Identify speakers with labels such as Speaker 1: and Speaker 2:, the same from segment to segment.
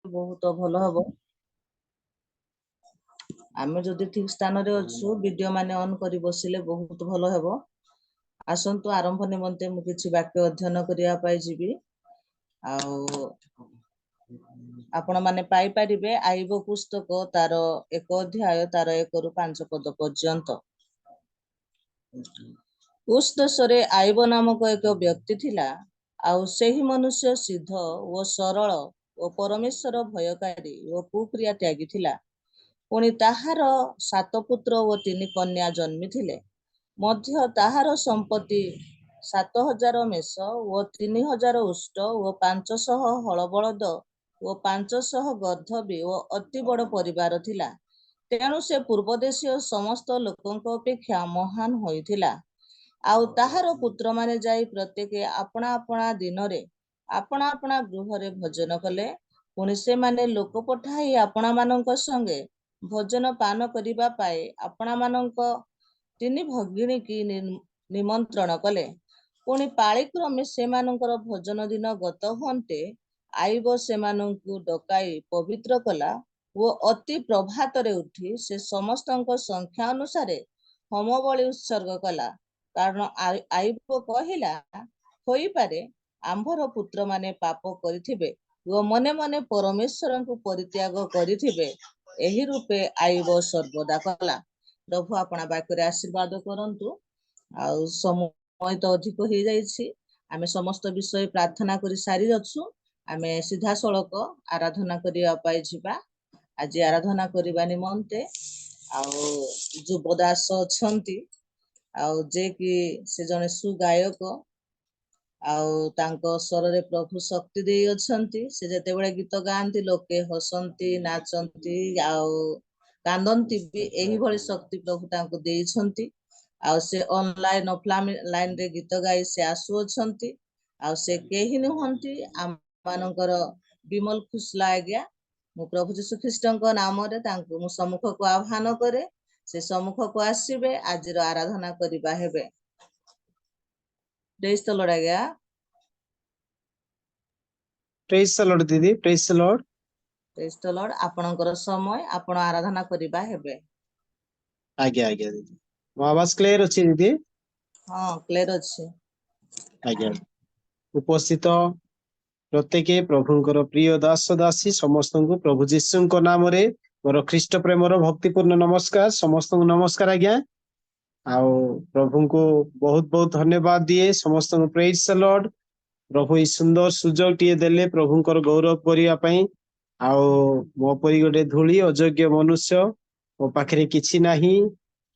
Speaker 1: बहुत भल हम आम जदि ठीक स्थान अच्छु वीडियो माने ऑन करी बसिले बहुत भल हम आसतु आरंभ निमंते मु किछि वाक्य अध्ययन करिया पाई जीवी आपण माने पाई परिबे आईब पुस्तक तार 1 अध्याय तार 1 रु 5 पद पर्यंत। उस देशरे आईब नामक एक व्यक्ति थिला आउ सेही मनुष्य सिद्ध ओ सरल ओ परमेश्वर भयकारी ओ कुक्रिया त्यागी थिला। पुणी ताहार 7 पुत्र ओ 3 कन्या जन्मी थिले। मध्य ताहार संपत्ति 7,000 मेष ओ 3,000 उष्ट ओ 500 हल बलद ओ 500 गर्धबी ओ अति बड़ परिवार थिला। तेणु से पूर्वदेशीय समस्त लोकंक अपेक्षा महान होइथिला। आउ ताहार पुत्र माने जाई प्रत्येक अपना अपना दिन रे अपना अपना गृह रे भोजन कले। पुणी से माने लोक पठाई अपना मानक संगे भोजन पान करिबा पाए अपना मानक 3 भगिनी की निमंत्रण कले। पुणी पाଳିक्रमे से मानकर भोजन दिन गत हुंते आईब से मानकु डकाई पवित्र कला वो अति प्रभात रे उठी से समस्तंक संख्या अनुसारे होम बलि उत्सर्ग कला। कारण आईब कहिला होई पारे आंभर पुत्र माने पाप करिथिबे वो मने मने परमेश्वर को परित्याग करिथिबे। एही रूपे आईब सर्वदा कला। प्रभु अपना वाक्य आशीर्वाद करंतु। आउ समय तो अधिक हो जाइछि आमे समस्त विषय प्रार्थना करी सारी अछु। आमे सीधा सड़क आराधना करिया पाई जिबा। आज आराधना करिबा निमंते आउ जुबदास अछंती आउ जे कि से जने सुगायक आउ तांको स्वर रे प्रभु शक्ति दे अछंती। से जते बेले गीत गांती लोके हसंती नाचंती आउ कांदंती भी एही भली शक्ति प्रभु तांको देई छंती। आउ से ऑनलाइन ऑफलाइन लाइन रे गीत गाई से आसु अछंती। आउ से केही नहंती आम मानकर विमल खुसला आज्ञा मु प्रभु यीशु ख्रीष्टଙ୍କ नाम रे तांको मु सम्मुख को आह्वान करे से सम्मुख को आसीबे आज आराधना करिबा हेबे। प्रेज द लॉर्ड आज्ञा।
Speaker 2: प्रेज द लॉर्ड दीदी। Praise the Lord.
Speaker 1: Praise the Lord. आपनकर समय आपण आराधना करिबा हेबे।
Speaker 2: आज्ञा आज्ञा दीदी। मो आवाज क्लियर अछि दीदी?
Speaker 1: हां क्लियर अछि।
Speaker 2: आज्ञा। उपस्थित प्रत्येके प्रभुंकर प्रिय दास दासी समस्त को प्रभु जीशुଙ୍କ नामरे मोर ख्रीष्ट प्रेमर भक्तिपूर्ण नमस्कार। समस्त को नमस्कार आज्ञा। आउ प्रभु को बहुत बहुत धन्यवाद दिए। समस्त को प्रेज द लॉर्ड। प्रभु ई सुंदर सुजोग टिए देले प्रभुंकर गौरव करिया पई। आउ मो परी गोटे धूली अयोग्य मनुष्य मो पाखरे किछि नाही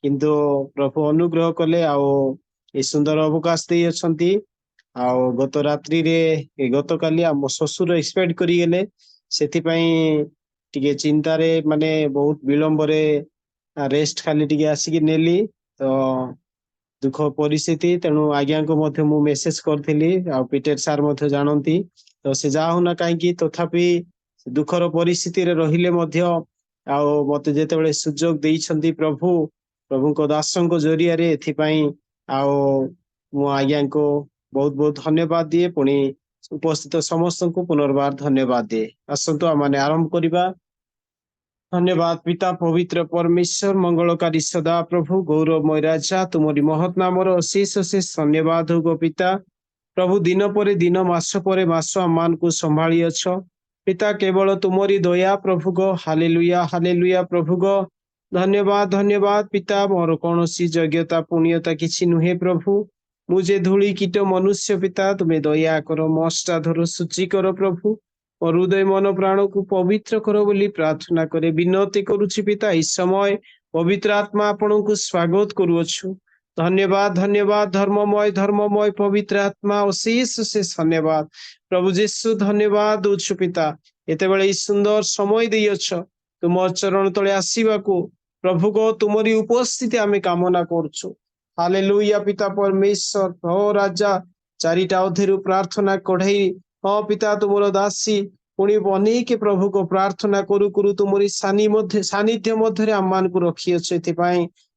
Speaker 2: किंतु प्रभु अनुग्रह कले आउ ए सुंदर अवकाश दे अछंती। आउ गत रात्रि रे गत काली हम ससुर एक्सपेक्ट करी गेले सेति पई टिके चिंता रे माने बहुत विलंब रे रेस्ट खाली टिके आसी नेली तो दुख परिस्थिति। तेणु आज्ञा को मध्य मु मेसेज करथिली आ पीटर सार मध्य जानंती तो से जाहु ना काई तथापि दुखर परिस्थिति रे रहिले मध्य आ मते जेते बेले सुजोग देइछंती प्रभु प्रभु दासों को जरिया रे एथि पई आ मु आज्ञा को बहुत बहुत धन्यवाद दिए। पुणी उपस्थित समस्त को पुनर्बार धन्यवाद दिए। आसंतु आमाने आरंभ करिबा। धन्यवाद पिता पवित्र परमेश्वर मंगलकारी सदा प्रभु गौरवमय राजा तुमरी महत नामर अशेष अशेष धन्यवाद हो गो पिता। प्रभु दिन पर दिन मास पर मास आमान को संभाली अछ पिता केवल तुमरी दया प्रभु गो। हालेलुया प्रभु गो। धन्यवाद धन्यवाद पिता। मोर कौनसी योग्यता पुण्यता किछि नुहे प्रभु मुझे धूली कीट मनुष्य पिता तुम्हें दया करो मस्ता धरो सूची करो प्रभु और हृदय मन प्राण को पवित्र करो बोली प्रार्थना करे विनती करुछि पिता। इस समय पवित्र आत्मा आपण को स्वागत करुअछु। धन्यवाद धन्यवाद धर्ममय पवित्र आत्मा अशेष अशेष धन्यवाद प्रभु जीशु धन्यवाद दउछु पिता। एते बेले सुंदर समय देई अछ तुम चरण तले आसीबा को प्रभु को तुमरी उपस्थिति आमे कामना करछु। हालेलुया पिता परमेश्वर हो राजा चारिटा अधेरु प्रार्थना कढ़ई हाँ पिता तुमर दासी पुणी बनी के प्रभु को प्रार्थना करू करू तुमरी सानिध्य मध्य आम मान को रखी अच्छे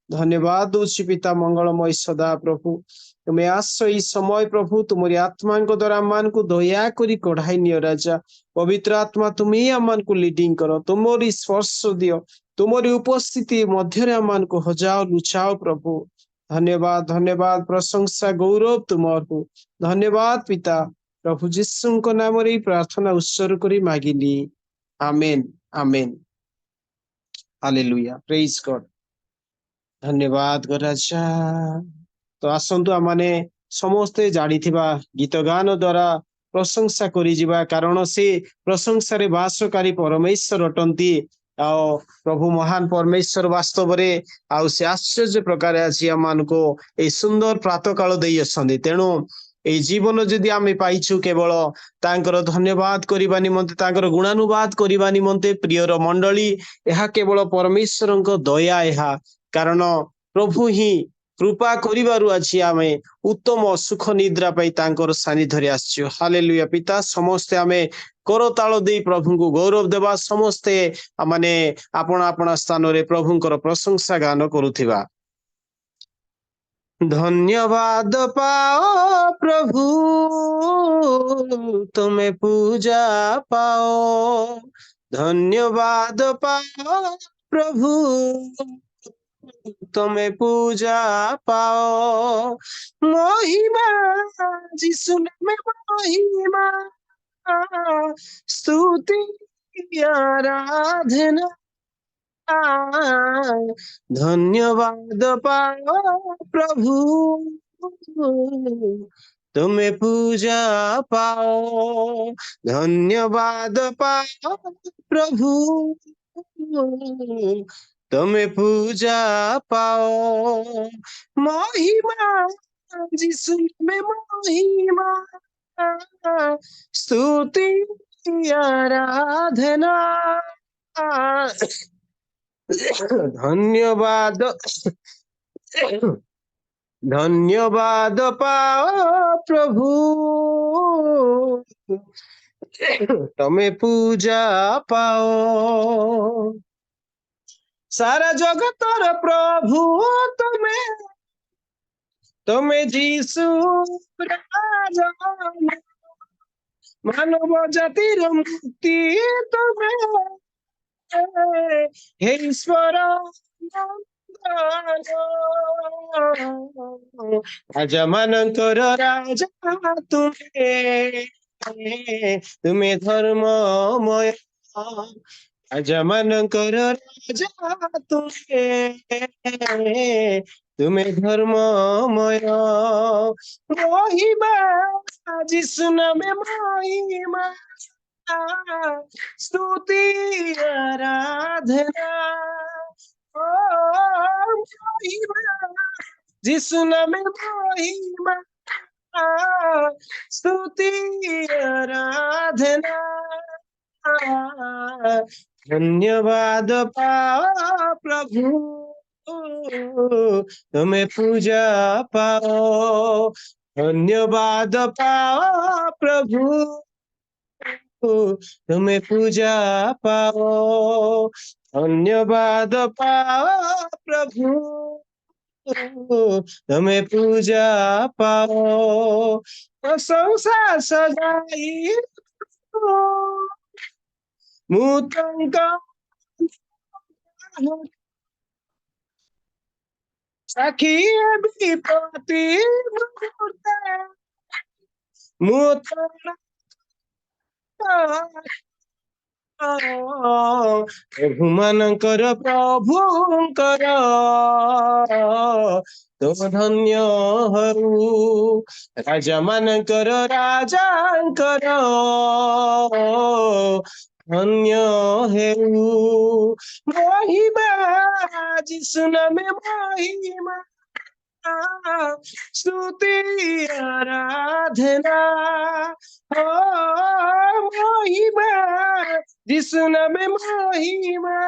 Speaker 2: धन्यवाद दूची पिता मंगलमय सदा प्रभु तुम्हें आस ई समय प्रभु तुमरी आत्मा द्वारा मान को दया करी कढ़ाई नियो राजा पवित्र आत्मा तुम्हें आमान को लीडिंग करो तुमरी स्पर्श दियो तुमरी उपस्थिति मध्य आमान को हजाओ लुचाओ प्रभु धन्यवाद धन्यवाद प्रशंसा गौरव तुमर हो धन्यवाद पिता प्रभु जीशु को नाम रे प्रार्थना उत्सर्ग करी मागिली आमेन आमेन हालेलुया प्रेज गॉड धन्यवाद राजा तो आसंतु आमाने समस्ते जानिथिबा गीत गान द्वारा प्रशंसा करी जिबा कारण से प्रशंसा रे वासकारी परमेश्वर अटंती आ प्रभु महान परमेश्वर वास्तव रे आ से आश्चर्य प्रकार आज आमान को ए सुंदर प्रातः काल देई असंदी तेणु ए जीवन जदि आमे पाइछु केवल तांकर धन्यवाद करिबा निमंते तांकर गुणानुवाद करिबा निमंते प्रियर मंडली एहा केवल परमेश्वरଙ୍କ दया एहा कारण प्रभु ही कृपा करिबारु अछि आमे उत्तम सुख निद्रा पाई तांकर सानिध्य आछियो हालेलुया पिता समस्ते आमे करताल दे प्रभु को गौरव देवा समस्ते माने आपण आपण स्थान रे प्रभुंकर प्रशंसा गान करुथिबा धन्यवाद पाओ प्रभु तुम्हें पूजा पाओ धन्यवाद पाओ प्रभु तुम्हें पूजा पाओ महिमा जिसु में महिमा स्तुति आराधना धन्यवाद पाओ प्रभु तुम्हें पूजा पाओ धन्यवाद पाओ प्रभु तुम्हें पूजा पाओ महिमा जिसु में महिमा स्तुति आराधना धन्यवाद धन्यवाद पाओ प्रभु तुम्हें पूजा पाओ सारा जगतर प्रभु तुम्हें जीसु राजा मानव जातिर मुक्ति तुम्हें हे ईश्वर राजा मानकर राजा तुम्हें धर्ममय राजा मानकर राजा तुम्हें धर्ममय महिमा जिसु नाम महिमा स्तुति आराधना महिमा जिसु नाम महिमा स्तुति आराधना धन्यवाद पाओ प्रभु तुम्हें पूजा पाओ धन्यवाद पाओ प्रभु तुम्हें पूजा पाओ धन्यवाद पाओ प्रभु तुम्हें पूजा पाओ प्रशंसा सजाई मुतंका सखी विपत्ति मुतंका प्रभु मानकर प्रभुंकर तुम धन्य हरु राजा मानकर राजांकर धन्य हेरु महिमा जिसु नाम महिमा स्तुति आराधना महिमा जिसु नाम महिमा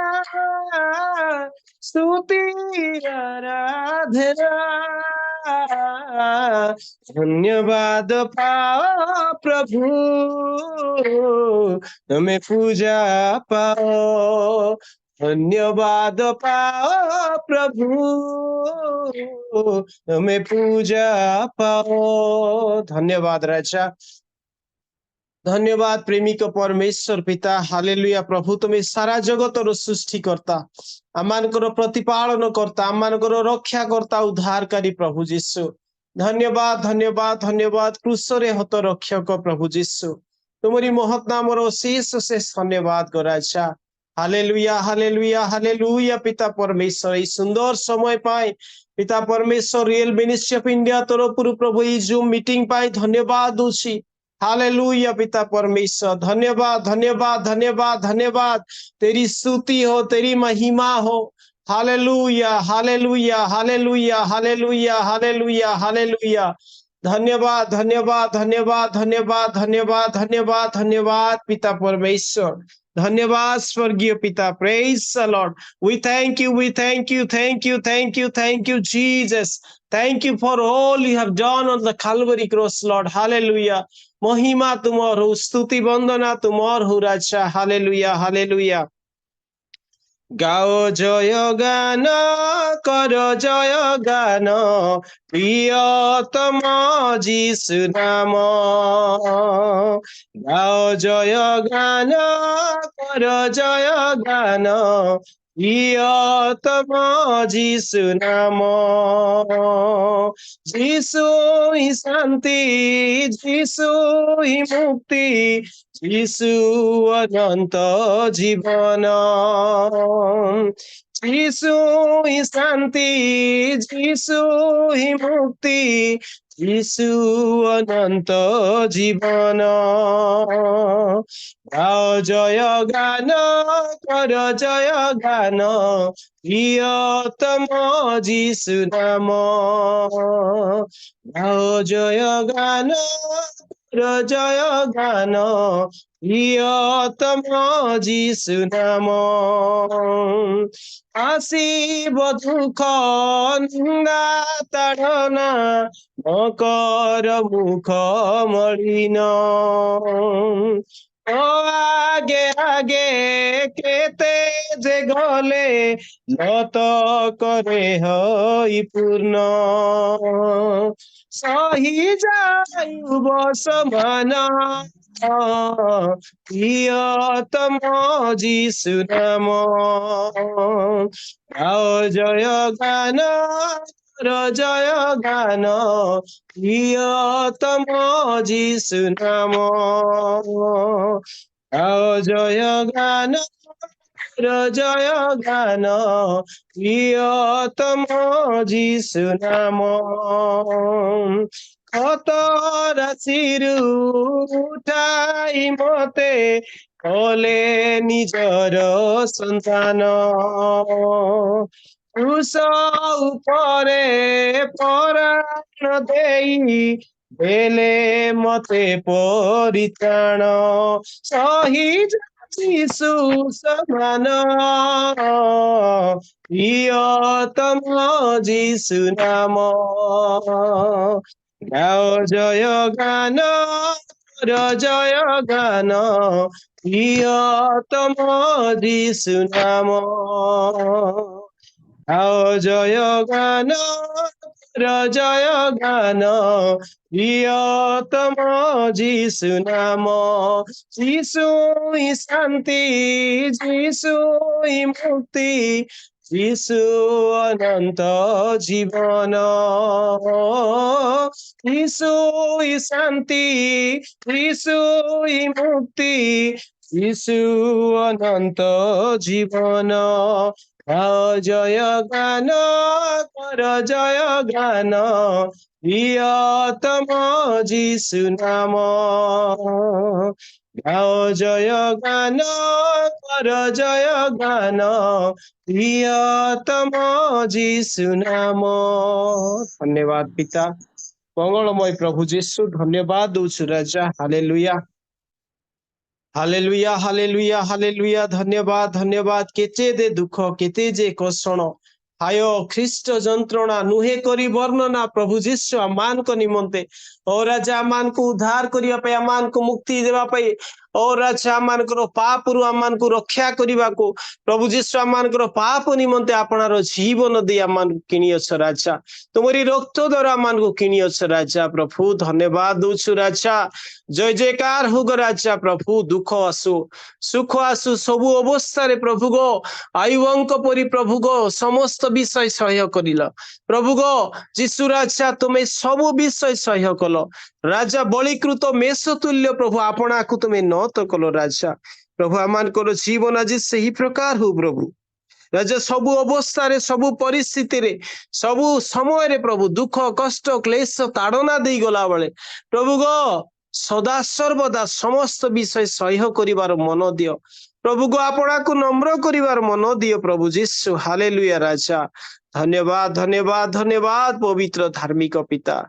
Speaker 2: स्तुति आराधना धन्यवाद पाओ प्रभु तुम्हें पूजा पाओ धन्यवाद पाओ प्रभु, तुम्हें पूजा पाओ। धन्यवाद राजा, धन्यवाद प्रेमिक परमेश्वर पिता। हालेलुया प्रभु, तुम्हें सारा जगतर सृष्टिकर्ता, आमानकर प्रतिपालन करता, आमानकर रक्षा करता, उद्धारकारी प्रभु जीशु। धन्यवाद धन्यवाद धन्यवाद क्रूसरे हत रक्षक प्रभु जीशु, तुमरी महत नामर शेष शेष धन्यवाद गो राजा। हालेलुया हालेलुया हालेलुया पिता परमेश्वर, ये सुंदर समय पाए पिता परमेश्वर रियल मिनिस्ट्री ऑफ इंडिया तरफ प्रभु ये जूम मीटिंग पाए धन्यवाद दूची। हालेलुया पिता परमेश्वर, धन्यवाद धन्यवाद धन्यवाद धन्यवाद, तेरी स्तुति हो, तेरी महिमा हो। Hallelujah hallelujah hallelujah hallelujah hallelujah hallelujah, धन्यवाद धन्यवाद धन्यवाद धन्यवाद धन्यवाद धन्यवाद धन्यवाद पिता परमेश्वर, धन्यवाद स्वर्गीय पिता। Praise the Lord, we thank you, we thank you, thank you, thank you, thank you Jesus, thank you for all you have done on the Calvary cross Lord. Hallelujah, महिमा तुमर हो, स्तुति वंदना तुमर हो राजा। हालेलुया हालेलुया, गाओ जय गान कर जय गान, प्रियतम जीशु नाम। गाओ जय गान कर जय गान, प्रियतम जीशु नाम। जीशु ही शांति, जीशु ही मुक्ति, जीशु अनंत जीवन। जीशु ही शांति, जीशु ही मुक्ति, जीशु अनंत जीवन। गाओ जय गान कर जय गान, प्रियतम जीशु नाम। गाओ जय गान कर जय गान, प्रियतम जीशु नाम। आशिब दुख निंदा ताड़ना, मकर मुख मलिन। आगे आगे केते जे गले, নত करे हई पूर्ण। सही जायु समान, प्रियतम जीशु नाम। गाओ जय गान कर जय गान, प्रियतम जीशु नाम। गाओ जय गान कर जय गान, प्रियतम जीशु नाम। ক্ষত রাশিরু উঠাই মতে, কলে নিজর সন্তান। ক্রুশ উপরে পরাণ দেই, দেলে মতে পরিত্রাণ। সহি যিশু সমান, প্রিয়তম যিশু নাম। গাও জয় গান कर जय गान, प्रियतम যিশু नाम। गाओ जय गान कर जय गान, प्रियतम যিশু नाम। যিশু ही शांति, যিশু ही मुक्ति, যিশু अनंत जीवन। যিশু ही शांति, যিশু ही मुक्ति, যিশু अनंत जीवन। गाओ जय गान कर जय गान, प्रियतम যিশু नाम। गाओ जय गान कर जय गान, प्रियतम যিশু नाम। धन्यवाद पिता, मंगलमय प्रभु जीशु, धन्यवाद दौछु राजा। हालेलुया हालेलुया हालेलुया हालेलुया, धन्यवाद धन्यवाद। केते दे दुख, केते जे कषण, हाय ख्रीष्ट जंत्रणा नुहे करी वर्णना प्रभु जीशु आमान को निमंते। ओ राजा आमान को उद्धार करिया पे, आमान को मुक्ति देवा पे, और राजा आम पाप रु आम रक्षा करने को प्रभु जीशु आम पाप निमंते आपणार जीवन दे आम किणी अछ राजा तुमरी रक्त द्वारा आम किणी अछ राजा प्रभु धन्यवाद दौछु राजा जय जयकार हो गो राजा प्रभु दुख आसु सुख आसु सबु अवस्था रे प्रभु गो आयुवंक परी प्रभु गो समस्त विषय सह्य करिल प्रभु गो जीशु राजा तुम्हें सबु विषय सह्य कल राजा बलिकृत मेष तुल्य प्रभु आपना को तुम्हें न तो कल राजा प्रभु आम जीवन आज से ही प्रकार हो प्रभु राजा सबु अवस्था रे सबु परिस्थिति रे सबु समय रे प्रभु दुख कष्ट क्लेश ताड़ना दे गला बेले प्रभु गो सदा सर्वदा समस्त विषय सह्य करिवार मन दियो प्रभु गो आपना को नम्र करिवार मन दियो प्रभु जीशु हालेलुया राजा धन्यवाद धन्यवाद धन्यवाद पवित्र धार्मिक पिता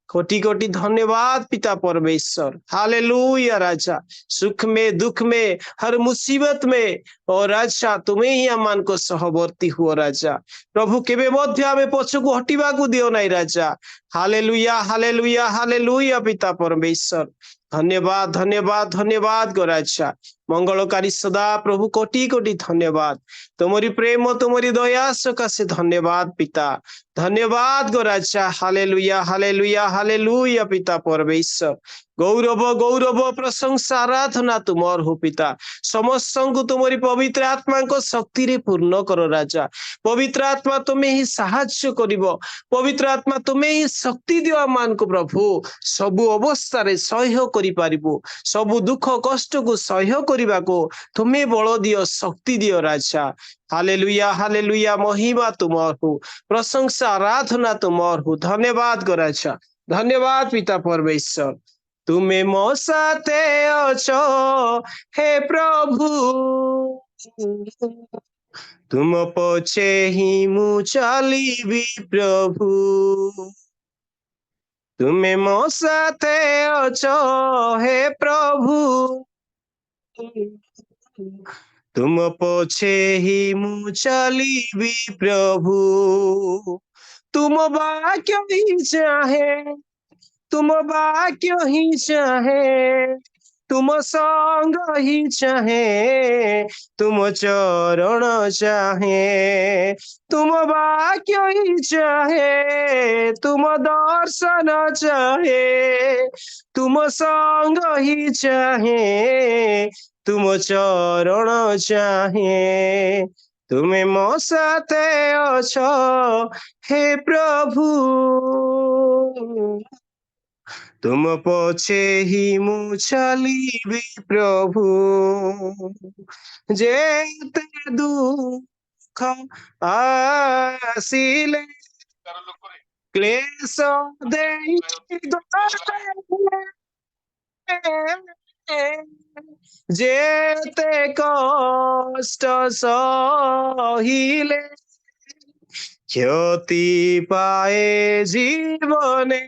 Speaker 2: कोटि कोटि धन्यवाद पिता परमेश्वर हालेलुया राजा सुख में दुख में हर मुसीबत में और राजा तुम्हें ही आमान को सहवर्ती हुआ राजा प्रभु केबे मध्य आमे पछकु हटिबा को दियो नाही राजा हालेलुया हालेलुया हालेलुया पिता परमेश्वर धन्यवाद धन्यवाद धन्यवाद गो राजा मंगलकारी सदा प्रभु कोटि कोटि धन्यवाद तुमरी प्रेम तुमरी दया सकाशे धन्यवाद पिता धन्यवाद गो राजा हालेलुया हालेलुया हालेलुया पिता परमेश्वर गौरव गौरव प्रशंसा आराधना तुमर हो पिता समस्त को तुमरी पवित्र आत्मा को शक्ति रे पूर्ण करो राजा पवित्र आत्मा तुम्हें ही साहाय्य करिवो पवित्र आत्मा तुम्हें ही शक्ति दियो मान को प्रभु सबु अवस्था रे सह्य करि पारिबो सबु दुख कष्ट को सह्य करिबा को तुम्हें बल दियो शक्ति दियो राजा हालेलुया महिमा तुमर हो प्रशंसा आराधना तुमर हो धन्यवाद गो राजा धन्यवाद पिता परमेश्वर तुम्हें मो साथे अछो हे प्रभु तुम पछे ही मु चलीबी प्रभु तुम्हें मो साथे अछो हे प्रभु तुम पछे ही मु चलीबी प्रभु तुम वाक्य ही चाहे तुम वाक्य ही चाहे तुम संग ही चाहे तुम चरण चाहे तुम वाक्य ही चाहे तुम दर्शन चाहे तुम संग ही चाहे तुम चरण चाहे तुम्हें मो साथे अछो हे प्रभु तुम पछे ही मु चलीबी प्रभु जेते दुख आसिले क्लेश देई जेते कष्ट सहिले क्षति पाए जीवने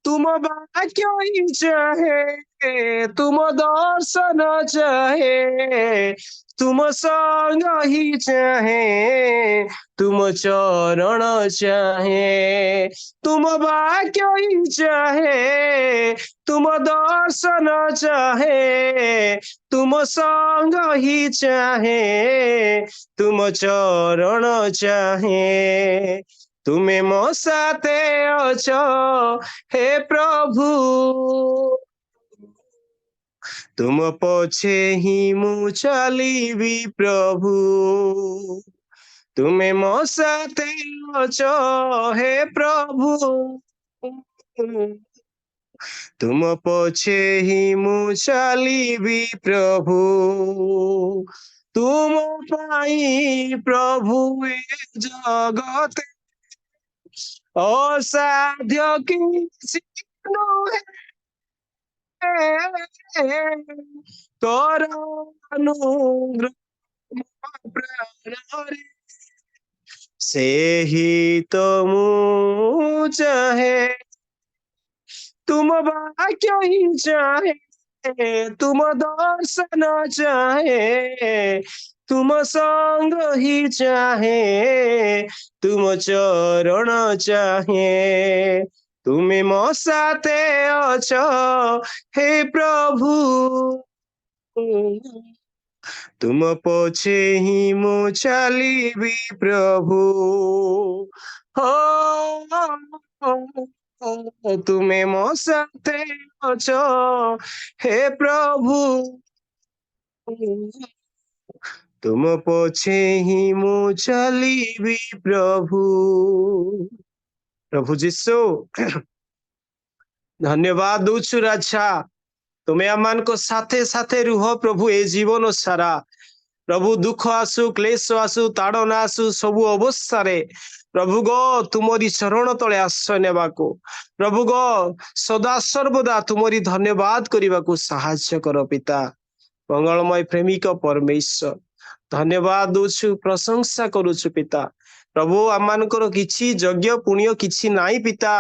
Speaker 2: तुम वाक्य ही चाहे तुम दर्शन चाहे तुम संग ही चाहे तुम चरण चाहे तुम वाक्य ही चाहे तुम दर्शन चाहे तुम संग ही चाहे तुम चरण चाहे तुम्हें मो साथे अछो हे प्रभु तुम पछे ही मु चलीबी प्रभु तुम्हें मो साथे अछो हे प्रभु तुम पछे ही मु चलीबी प्रभु तुम पाई प्रभु ए जगत असाध्य किसी नुहे तोर अनुग्रह प्राणरे से ही तो मु चाहे तुम वाक्य ही चाहे तुम दर्शन चाहे तुम संग ही चाहे तुम चरण चाहे ତୁମେ ମୋ ସାଥେ ଅଛ ହେ ପ୍ରଭୁ, ତୁମ ପଛେ ହିଁ ମୁଁ ଚାଲିବି ପ୍ରଭୁ। ହୋ ତୁମେ ମୋ ସାଥେ ଅଛ ହେ ପ୍ରଭୁ, ତୁମ ପଛେ ହିଁ ମୁଁ ଚାଲିବି ପ୍ରଭୁ। ପ୍ରଭୁ ଯୀଶୁ ଧନ୍ୟବାଦ ଦଉଛୁ ରାଜା, ତୁମେ ଆମମାନଙ୍କ ସାଥେ ସାଥେ ରୁହ ପ୍ରଭୁ ଏ ଜୀବନ ସାରା। ପ୍ରଭୁ ଦୁଃଖ ଆସୁ, କ୍ଲେଶ ଆସୁ, ତାଡ଼ନା ଆସୁ, ସବୁ ଅବସ୍ଥାରେ ପ୍ରଭୁ ଗ ତୁମରି ଶରଣ ତଳେ ଆଶ୍ରୟ ନେବାକୁ, ପ୍ରଭୁ ଗ ସଦା ସର୍ବଦା ତୁମରି ଧନ୍ୟବାଦ କରିବାକୁ ସାହାଯ୍ୟ କର ପିତା। ମଙ୍ଗଳମୟ ପ୍ରେମିକ ପରମେଶ୍ୱର, ଧନ୍ୟବାଦ ଦଉଛୁ, ପ୍ରଶଂସା କରୁଛୁ ପିତା। ପ୍ରଭୁ ଆମମାନଙ୍କର କିଛି ଯଜ୍ଞ ପୁଣ୍ୟ କିଛି ନାହିଁ ପିତା।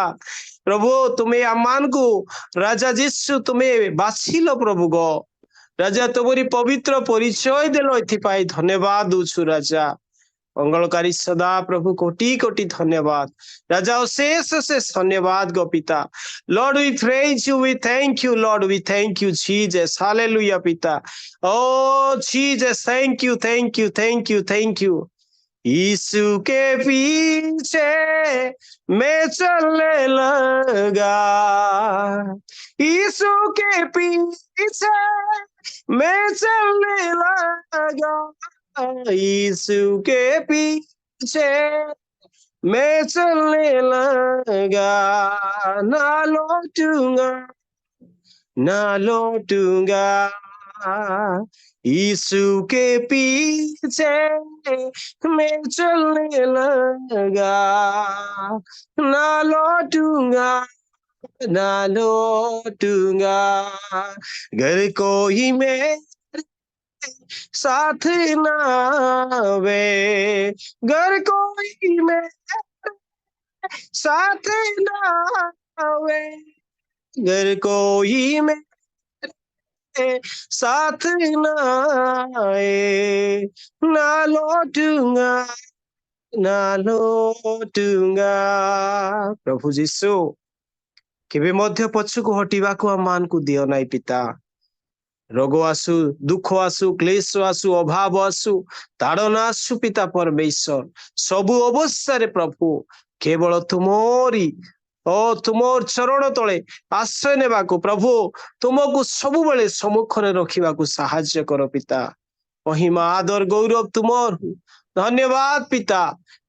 Speaker 2: ପ୍ରଭୁ ତୁମେ ଆମମାନଙ୍କୁ ରାଜା ଯୀଶୁ ତୁମେ ବାଛିଲ ପ୍ରଭୁ ଗ ରାଜା, ତୁମରି ପବିତ୍ର ପରିଚୟ ଦେଲ, ଏଥିପାଇଁ ଧନ୍ୟବାଦ ଦଉଛୁ ରାଜା। ମଙ୍ଗଳକାରୀ ସଦା ପ୍ରଭୁ କୋଟି କୋଟି ଧନ୍ୟବାଦ ରାଜା, ଅଶେଷ ଅଶେଷ ଧନ୍ୟବାଦ ଗো ପିତା। Lord, we praise you, we thank you, Lord, we thank you, Jesus, hallelujah পিতা। Oh Jesus, thank you, thank you, thank you, thank you। यीशु के पीछे मैं चलने लगा, यीशु के पीछे मैं चलने लगा, यीशु के पीछे मैं चलने लगा, ना लौटूंगा ना लौटूंगा, यीशु के पीछे मैं चलने लगा, ना लौटूंगा ना लौटूंगा, घर कोई मेरे साथ ना आवे, घर कोई मेरे साथ ना आवे, घर कोई मेरे साथ ना आए, ना लौटूंगा ना लौटूंगा। प्रभु जीशु केबे मध्य पछकु हटिबाकु आमानकु दियो नाई पिता। रोग आसु, दुख आसु, क्लेश आसु, अभाव आसु, ताड़ना आसु पिता परमेश्वर, सबु अवस्था रे प्रभु केवल तुमोरी तुमर चरण तले आश्रय नेबाकु प्रभु, तुमको सबु बेले सम्मुख रे रखिबाकु साहाय्य करो पिता। महिमा आदर गौरव तुमर हु, धन्यवाद पिता।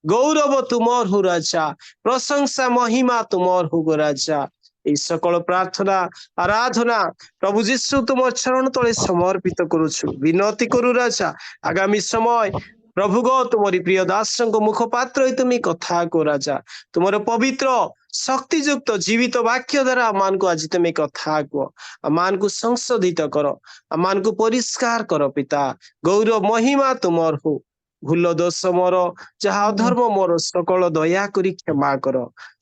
Speaker 2: गौरव तुमर हु राजा, प्रशंसा महिमा तुमर हु गो राजा। এই সকল প্রার্থনা আরাধনা প্রভু যীশু তোমার চরণ তলে সমর্পিত করুছু, বিনতি করু রাজা আগামী সময় প্রভু গো তোমারি প্রিয় দাসଙ୍କ মুখপাত্র হই তুমি কথা কো রাজা, তোমার পবিত্র শক্তিযুক্ত জীবিত বাক্য দ্বারা আমানকু আজি তুমি কথা কো, আমানকু সংশোধিত কর, আমানকু পরিষ্কার কর পিতা। গৌরব মহিমা তোমার হু, ভুল দোষ মোর যাহা অধর্ম মোর সকল দয়া করি ক্ষমা কর।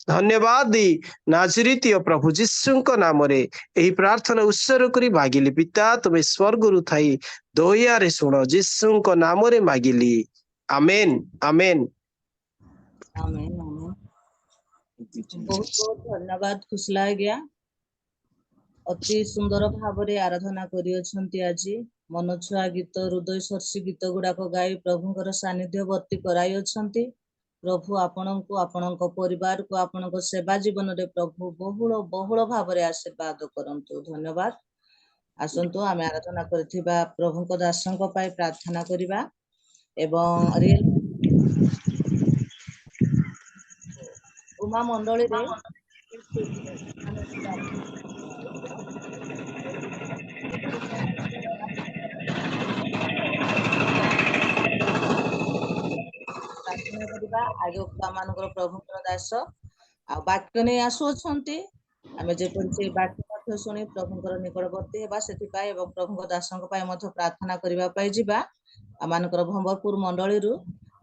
Speaker 2: धन्यवाद दी नाजरीतीय प्रभु जीशुଙ୍କ नामरे ଏହି ପ୍ରାର୍ଥନା ଉତ୍ସର୍ଗ କରି ମାଗିଲି ପିତା, ତୁମେ ସ୍ୱର୍ଗରୁ ଥାଇ ଦୟାରେ ଶୁଣ, ଯୀଶୁଙ୍କ ନାମରେ ମାଗିଲି, ଆମେନ ଆମେନ।
Speaker 1: आमेन आमेन। बहुत बहुत धन्यवाद खुशला आज्ञा, अति सुंदर भावरे आराधना करियछंती। आज मनछुआ गीत, हृदय स्पर्शी गीत गुड़ाक गाई प्रभुଙ୍କର सानिध्य भर्ती कराइछंती। प्रभु आपणको आपणक परिवार को आपणक सेवा जीवन रे प्रभु बहुल बहुल भावरे आशीर्वाद करंतु। धन्यवाद। आसंतु आमे आराधना करथिबा प्रभुଙ୍କ दासଙ୍କ पाई प्रार्थना करिबा एवं रियल उमा मंडली रे प्रार्थना करिबा। आगे मानकर प्रभुଙ୍କର दास आ वाक्य नै आसुछंती, आमे जेपरि से वाक्य मध्य सुनी प्रभुଙ୍କର निकटवर्ती हेबा, सेथिपाई एवं प्रभुଙ୍କ दासଙ୍କ पाई मध्य प्रार्थना करिबा पाई जिबा। आमानकर भंबरपुर मंडली रु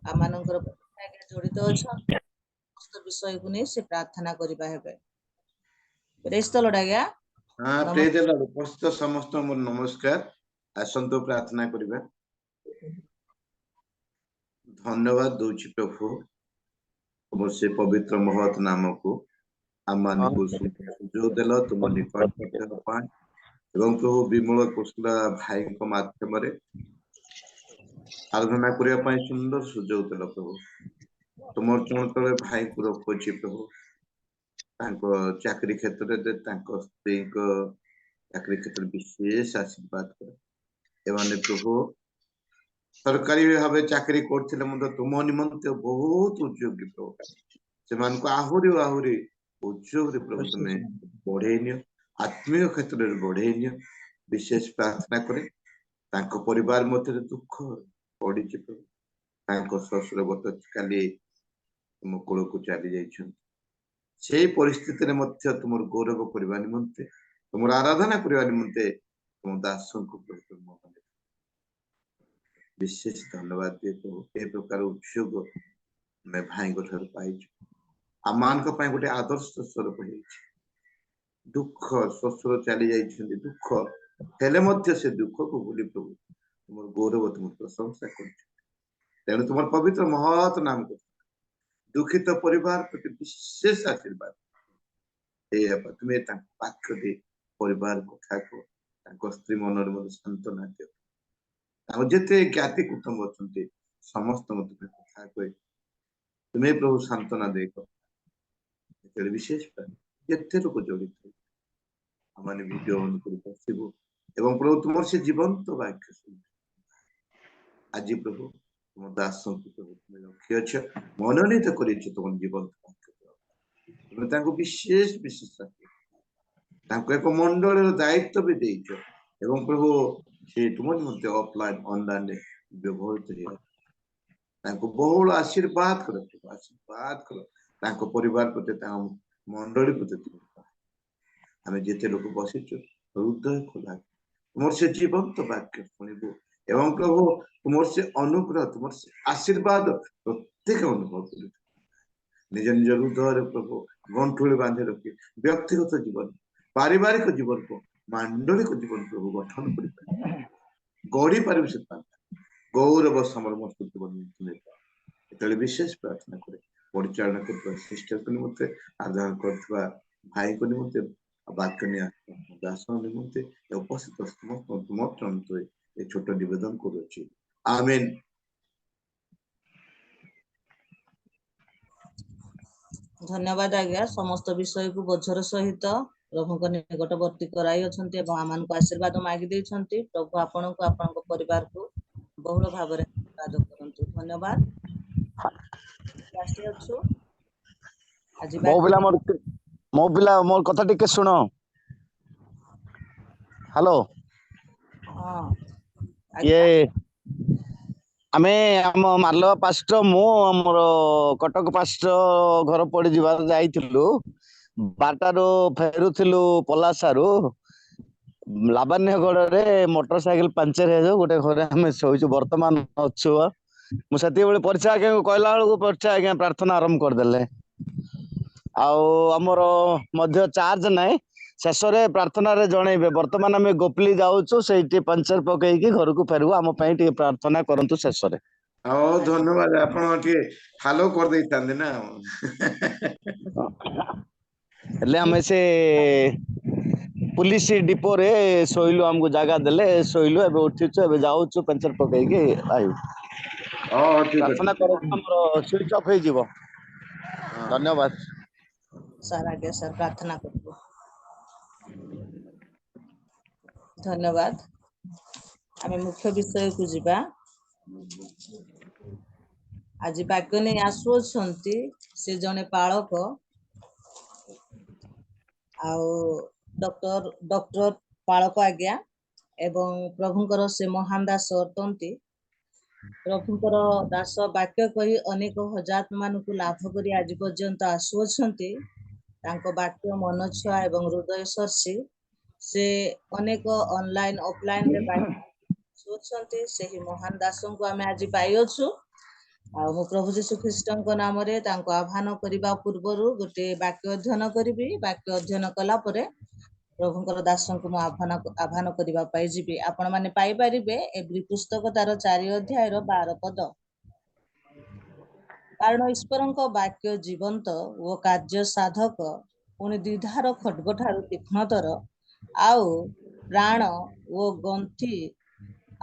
Speaker 1: आमानकर आगे जड़ित अछन समस्त विषय को नै से प्रार्थना करिबा हेबे। प्रेज द लॉर्ड आज्ञा।
Speaker 3: हाँ, प्रेज द लॉर्ड। उपस्थित समस्त मोर नमस्कार। आसंतो प्रार्थना करिबा। धन्यवाद दउछि प्रभु तुमर से पवित्र महत नाम को, ଆମମାନଙ୍କୁ ସୁଯୋଗ ଦେଲ ତୁମ ନିକଟ ପଠେଇବା ପାଇଁ ଏବଂ ପ୍ରଭୁ ବିମଳ କୁଶଲା ଭାଇଙ୍କ ମାଧ୍ୟମରେ ଆରାଧନା କରିବା ପାଇଁ ସୁନ୍ଦର ସୁଯୋଗ ଦେଲ ପ୍ରଭୁ। ତୁମର ଚରଣ ତଳେ ଭାଇଙ୍କୁ ରଖୁଛି ପ୍ରଭୁ। ତାଙ୍କ ଚାକିରୀ କ୍ଷେତ୍ରରେ ତାଙ୍କ ସ୍ତ୍ରୀଙ୍କ ଚାକିରୀ କ୍ଷେତ୍ରରେ ବିଶେଷ ଆଶୀର୍ବାଦ କର। ଏମାନେ ପ୍ରଭୁ ସରକାରୀ ଭାବେ ଚାକିରୀ କରୁଥିଲେ ମଧ୍ୟ ତୁମ ନିମନ୍ତେ ବହୁତ ଉଦ୍ୟୋଗୀ ପ୍ରଭୁ। ସେମାନଙ୍କୁ ଆହୁରି ଆହୁରି ଉଦ୍ୟୋଗରେ ପ୍ରଭୁ ତୁମେ ବଢେଇ ନିଅ, ଆତ୍ମୀୟ କ୍ଷେତ୍ରରେ ବଢେଇ ନିଅ। ବିଶେଷ ପ୍ରାର୍ଥନା କରେ ତାଙ୍କ ପରିବାର ମଧ୍ୟରେ ଦୁଃଖ ପଡିଛି ପ୍ରଭୁ। ତାଙ୍କ ଶ୍ୱଶୁର ଗତକାଲି ତୁମ କୋଳକୁ ଚାଲି ଯାଇଛନ୍ତି। ସେଇ ପରିସ୍ଥିତିରେ ମଧ୍ୟ ତୁମର ଗୌରବ କରିବା ନିମନ୍ତେ, ତୁମର ଆରାଧନା କରିବା ନିମନ୍ତେ ତୁମ ଦାସଙ୍କୁ ବିଶେଷ ଧନ୍ୟବାଦ ଦିଏ ପ୍ରଭୁ। ଏ ପ୍ରକାର ଉଦ୍ୟୋଗ ଆମେ ଭାଇଙ୍କ ଠାରୁ ପାଇଛୁ। ଆମମାନଙ୍କ ପାଇଁ ଗୋଟେ ଆଦର୍ଶ ସ୍ୱରୂପ ହେଇଛି। ଦୁଃଖ, ଶ୍ୱଶୁର ଚାଲି ଯାଇଛନ୍ତି, ଦୁଃଖ ହେଲେ ମଧ୍ୟ ସେ ଦୁଃଖକୁ ଭୁଲି ପ୍ରଭୁ ତୁମର ଗୌରବ, ତୁମର ପ୍ରଶଂସା କରୁଛୁ। ତେଣୁ ତୁମର ପବିତ୍ର ମହତ୍ ନାମକୁ ଦୁଃଖିତ ପରିବାର ପ୍ରତି ବିଶେଷ ଆଶୀର୍ବାଦ। ତୁମେ ତାଙ୍କ ପାଖ ଦେଇ ପରିବାର କଥାକୁ ତାଙ୍କ ସ୍ତ୍ରୀ ମନରେ ମଧ୍ୟ ସାନ୍ତ୍ୱନା ଦିଅ। ତାଙ୍କ ଯେତେ ଜ୍ଞାତି କୁଟୁମ୍ବ ଅଛନ୍ତି ସମସ୍ତଙ୍କୁ ତୁମେ କଥା କହି ତୁମେ ପ୍ରଭୁ ସାନ୍ତ୍ୱନା ଦେଇ ଯେତେବେଳେ ବିଶେଷ ଯେତେ ଲୋକ ଜଡ଼ିତ ଆମେ ଭିଡିଓ ଅନ୍ କରି ବସିବୁ ଏବଂ ପ୍ରଭୁ ତୁମର ସେ ଜୀବନ୍ତ ବାକ୍ୟ ଶୁଣିବୁ। ଆଜି ପ୍ରଭୁ ତୁମ ଦାସଙ୍କୁ ପ୍ରଭୁ ତୁମେ ରଖିଅଛ, ମନୋନୀତ କରିଛ ତୁମ ଜୀବନ୍ତ ବାକ୍ୟ। ତୁମେ ତାଙ୍କୁ ବିଶେଷ ବିଶେଷ ତାଙ୍କୁ ଏକ ମଣ୍ଡଳୀର ଦାୟିତ୍ୱ ବି ଦେଇଛ ଏବଂ ପ୍ରଭୁ ସେ ତୁମ ନିମନ୍ତେ ଅଫଲାଇନ୍ ଅନଲାଇନରେ ବ୍ୟବହୃତ ହେଉ। ତାଙ୍କୁ ବହୁଳ ଆଶୀର୍ବାଦ କର, ଆଶୀର୍ବାଦ କର ତାଙ୍କ ପରିବାର ପ୍ରତି, ତାଙ୍କ ମଣ୍ଡଳୀ ପ୍ରତି। ଆମେ ଯେତେ ଲୋକ ବସିଛୁ ହୃଦୟ ଖୋଲା ତୁମର ସେ ଜୀବନ୍ତ ବାକ୍ୟ ଶୁଣିବୁ ଏବଂ ପ୍ରଭୁ ତୁମର ସେ ଅନୁଗ୍ରହ, ତୁମର ସେ ଆଶୀର୍ବାଦ ପ୍ରତ୍ୟେକ ଅନୁଭବ କରିବୁ। ନିଜ ନିଜ ହୃଦୟରେ ପ୍ରଭୁ ଗଣ୍ଠୁଳି ବାନ୍ଧି ରଖି ବ୍ୟକ୍ତିଗତ ଜୀବନ, ପାରିବାରିକ ଜୀବନକୁ, ମାଣ୍ଡଳିକ ଜୀବନ ପ୍ରଭୁ ଗଠନ କରିପାରିବେ, ଗଢି ପାରିବେ। ସେ ଗୌରବ ସମର୍ମସ୍ତ ଜୀବନ ଯେତେବେଳେ ବିଶେଷ ପ୍ରାର୍ଥନା କରେ ପରିଚାଳନା କରୁଥିବା ସିଷ୍ଟରଙ୍କ ନିମନ୍ତେ, ଆଧାର କରୁଥିବା ଭାଇଙ୍କ ନିମନ୍ତେ, ବାକ୍ୟ ଦାସ ନିମନ୍ତେ ଉପସ୍ଥିତ ସମସ୍ତ ତୁମ ଚରଣରେ ଏ ଛୋଟ ନିବେଦନ କରୁଅଛି। ଆମେନ୍।
Speaker 1: ଧନ୍ୟବାଦ ଆଜ୍ଞା। ସମସ୍ତ ବିଷୟକୁ ବୋଝର ସହିତ ପ୍ରଭୁଙ୍କ ନିକଟବର୍ତ୍ତୀ କରାଇ ଅଛନ୍ତି ଏବଂ ଆମମାନଙ୍କୁ ଆଶୀର୍ବାଦ ମାଗି ଦେଇଛନ୍ତି। ପ୍ରଭୁ ଆପଣଙ୍କୁ, ଆପଣଙ୍କ ପରିବାରକୁ ବହୁଳ ଭାବରେ ଆଶୀର୍ବାଦ କରନ୍ତୁ। ଧନ୍ୟବାଦ। ଆସିଅଛୁ ଆଜି
Speaker 4: ମୋ ପିଲା ମୋର କଥା ଟିକେ ଶୁଣ। ହ୍ୟାଲୋ। ଆମେ ଆମ ମାଲବା ପାଷ୍ଟ, ମୁଁ ଆମର କଟକ ପାଷ୍ଟ ଘର ପଡିଯିବାର ଯାଇଥିଲୁ। 12ଟାରୁ ଫେରୁଥିଲୁ ପଲାସାରୁ। ଲାବଣ୍ୟଗଡରେ ମୋଟର ସାଇକେଲ ପାଞ୍ଚର ହେଇଯାଉ ଗୋଟେ ଘରେ ଆମେ ଶୋଇଛୁ। ବର୍ତ୍ତମାନ ଅଛୁ। ମୁଁ ସେତିକିବେଳେ ପରିଚୟ ଆଜ୍ଞାକୁ କହିଲା ବେଳକୁ ପରିଚୟ ଆଜ୍ଞା ପ୍ରାର୍ଥନା ଆରମ୍ଭ କରିଦେଲେ। ଆଉ ଆମର ମଧ୍ୟ ଚାର୍ଜ ନାହିଁ, ଶେଷରେ ପ୍ରାର୍ଥନାରେ ଜଣେଇବେ। ବର୍ତ୍ତମାନ ଆମେ ଗୋପଲି ଯାଉଛୁ, ସେଇଠି ପଞ୍ଚର ପକେଇକି ଘରକୁ ଫେରିବୁ। ଆମ ପାଇଁ ଟିକେ ପ୍ରାର୍ଥନା କରନ୍ତୁ ଶେଷରେ।
Speaker 3: ହଉ, ଧନ୍ୟବାଦ। ଆପଣ ଟିକେ ଫଲୋ କରିଦେଇଥାନ୍ତେ ନା।
Speaker 4: ହେଲେ ଆମେ ସେ ପୁଲିସ ଡିପୋରେ ଶୋଇଲୁ, ଆମକୁ ଜାଗା ଦେଲେ, ଶୋଇଲୁ। ଏବେ ଉଠିଛୁ, ଏବେ ଯାଉଛୁ ପଞ୍ଚର ପକେଇକି ଆଇବୁ।
Speaker 3: ଠିକ
Speaker 4: ପ୍ରାର୍ଥନା
Speaker 3: ଅଛି।
Speaker 4: କରନ୍ତୁ, ଆମର ସୁଇଚ୍ ଅଫ୍ ହେଇଯିବ। ଧନ୍ୟବାଦ
Speaker 1: ସାର୍। ଆଜ୍ଞା ସାର୍, ପ୍ରାର୍ଥନା କରିବୁ। ଧନ୍ୟବାଦ। ଆମେ ମୁଖ୍ୟ ବିଷୟକୁ ଯିବା। ଆଜି ବାକ୍ୟ ନେଇ ଆସୁଅଛନ୍ତି ସେ ଜଣେ ପାଳକ ଆଉ ଡକ୍ଟର ପାଳକ ଆଜ୍ଞା ଏବଂ ପ୍ରଭୁଙ୍କର ସେ ମହାନ ଦାସ ଅଟନ୍ତି। ପ୍ରଭୁଙ୍କର ଦାସ ବାକ୍ୟ କହି ଅନେକ ହଜାର ମାନଙ୍କୁ ଲାଭ କରି ଆଜି ପର୍ଯ୍ୟନ୍ତ ଆସୁଅଛନ୍ତି। ତାଙ୍କ ବାକ୍ୟ ମନଛୁଆ ଏବଂ ହୃଦୟ ସ୍ପର୍ଶୀ। ସେ ଅନେକ ଅନଲାଇନ ଅଫଲାଇନରେ ଆସୁଅଛନ୍ତି। ସେହି ମହାନ ଦାସଙ୍କୁ ଆମେ ଆଜି ପାଇଅଛୁ। ଆଉ ମୁଁ ପ୍ରଭୁ ଯୀଶୁ ଖ୍ରୀଷ୍ଟଙ୍କ ନାମରେ ତାଙ୍କୁ ଆହ୍ୱାନ କରିବା ପୂର୍ବରୁ ଗୋଟେ ବାକ୍ୟ ଅଧ୍ୟୟନ କରିବି। ବାକ୍ୟ ଅଧ୍ୟୟନ କଲା ପରେ ପ୍ରଭୁଙ୍କର ଦାସଙ୍କୁ ମୁଁ ଆହ୍ୱାନ କରିବା ପାଇଁ ଯିବି। ଆପଣ ମାନେ ପାଇପାରିବେ ଏଭ୍ରି ପୁସ୍ତକ ତାର 4 ଅଧ୍ୟାୟର 12 ପଦ। କାରଣ ଈଶ୍ୱରଙ୍କ ବାକ୍ୟ ଜୀବନ୍ତ ଓ କାର୍ଯ୍ୟ ସାଧକ ପୁଣି ଦ୍ୱିଧାର ଖଡ୍ଗ ଠାରୁ ତୀକ୍ଷ୍ଣତର, ଆଉ ପ୍ରାଣ ଓ ଗ୍ରନ୍ଥି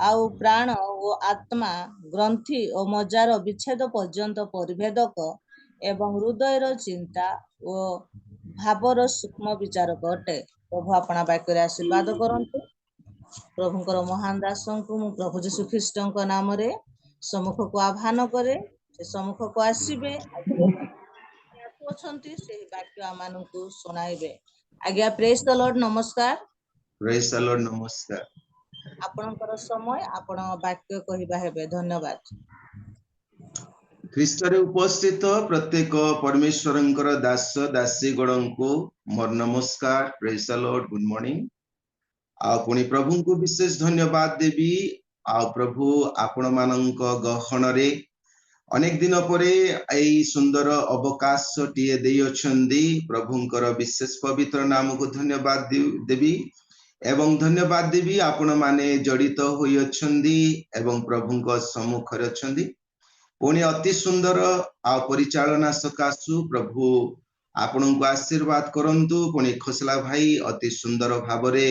Speaker 1: ଆଉ ପ୍ରାଣ ଓ ଆତ୍ମା, ଗ୍ରନ୍ଥି ଓ ମଜ୍ଜାର ବିଚ୍ଛେଦ ପର୍ଯ୍ୟନ୍ତ ପରିଭେଦକ, ଏବଂ ହୃଦୟର ଚିନ୍ତା ଓ ଭାବର ସୂକ୍ଷ୍ମ ବିଚାରକ ଅଟେ। ପ୍ରଭୁ ଆପଣା ବାକ୍ୟରେ ଆଶୀର୍ବାଦ କରନ୍ତୁ। ପ୍ରଭୁଙ୍କର ମହାନ ଦାସଙ୍କୁ ମୁଁ ପ୍ରଭୁ ଯୀଶୁ ଖ୍ରୀଷ୍ଟଙ୍କ ନାମରେ ସମ୍ମୁଖକୁ ଆହ୍ୱାନ କରେ, ସେ ସମ୍ମୁଖକୁ ଆସିବେ। ଅଛନ୍ତି ସେହି ବାକ୍ୟ ଆମମାନଙ୍କୁ ଶୁଣାଇବେ। ଆଜ୍ଞା, ପ୍ରେଜ୍ ଦ ଲର୍ଡ, ନମସ୍କାର।
Speaker 5: ପ୍ରେଜ୍ ଦ ଲର୍ଡ, ନମସ୍କାର।
Speaker 1: ଆପଣଙ୍କର ସମୟ, ଆପଣ ବାକ୍ୟ କହିବା ହେବେ। ଧନ୍ୟବାଦ।
Speaker 5: ଖ୍ରୀଷ୍ଟରେ ଉପସ୍ଥିତ ପ୍ରତ୍ୟେକ ପରମେଶ୍ୱରଙ୍କର ଦାସ ଦାସୀ ଗଣଙ୍କୁ ମୋର ନମସ୍କାର। ପ୍ରେଜ୍ ଦ ଲର୍ଡ, ଗୁଡ୍ ମର୍ଣ୍ଣିଂ। ଆଉ ପୁଣି ପ୍ରଭୁଙ୍କୁ ବିଶେଷ ଧନ୍ୟବାଦ ଦେବି। ଆଉ ପ୍ରଭୁ ଆପଣ ମାନଙ୍କ ଗହଣରେ ଅନେକ ଦିନ ପରେ ଏଇ ସୁନ୍ଦର ଅବକାଶଟିଏ ଦେଇଅଛନ୍ତି। ପ୍ରଭୁଙ୍କର ବିଶେଷ ପବିତ୍ର ନାମକୁ ଧନ୍ୟବାଦ ଦେବି ଏବଂ ଧନ୍ୟବାଦ ଦେବି ଆପଣ ମାନେ ଜଡ଼ିତ ହୋଇଅଛନ୍ତି ଏବଂ ପ୍ରଭୁଙ୍କ ସମ୍ମୁଖରେ ଅଛନ୍ତି। ପୁଣି ଅତି ସୁନ୍ଦର ଆଉ ପରିଚାଳନା ସକାଶୁ ପ୍ରଭୁ ଆପଣଙ୍କୁ ଆଶୀର୍ବାଦ କରନ୍ତୁ। ପୁଣି ଖୋସଲା ଭାଇ ଅତି ସୁନ୍ଦର ଭାବରେ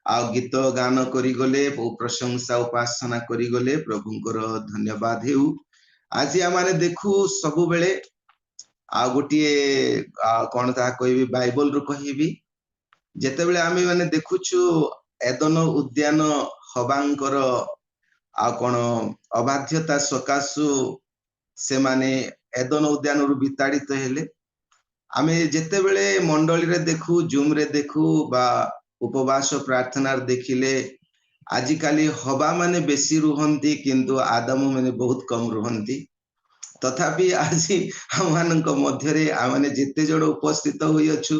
Speaker 5: ଆଉ ଗୀତ ଗାନ କରିଗଲେ, ବହୁ ପ୍ରଶଂସା ଉପାସନା କରିଗଲେ। ପ୍ରଭୁଙ୍କର ଧନ୍ୟବାଦ ହେଉ। ଆଜି ଆମେ ଦେଖୁ ସବୁବେଳେ ଆଉ ଗୋଟିଏ କଣ ତାହା କହିବି, ବାଇବଲରୁ କହିବି, ଯେତେବେଳେ ଆମେ ମାନେ ଦେଖୁଛୁ ଏଦନ ଉଦ୍ୟାନ ହବାଙ୍କର ଆଉ କଣ ଅବାଧ୍ୟତା ସକାଶୁ ସେମାନେ ଏଦନ ଉଦ୍ୟାନରୁ ବିତାଡ଼ିତ ହେଲେ। ଆମେ ଯେତେବେଳେ ମଣ୍ଡଳୀରେ ଦେଖୁ, ଜୁମରେ ଦେଖୁ ବା ଉପବାସ ପ୍ରାର୍ଥନାରେ ଦେଖିଲେ, ଆଜିକାଲି ହବା ମାନେ ବେଶୀ ରୁହନ୍ତି କିନ୍ତୁ ଆଦମ ମାନେ ବହୁତ କମ ରୁହନ୍ତି। ତଥାପି ଆଜି ଆମମାନଙ୍କ ମଧ୍ୟରେ ଆମେ ଯେତେ ଜଣ ଉପସ୍ଥିତ ହୋଇଅଛୁ,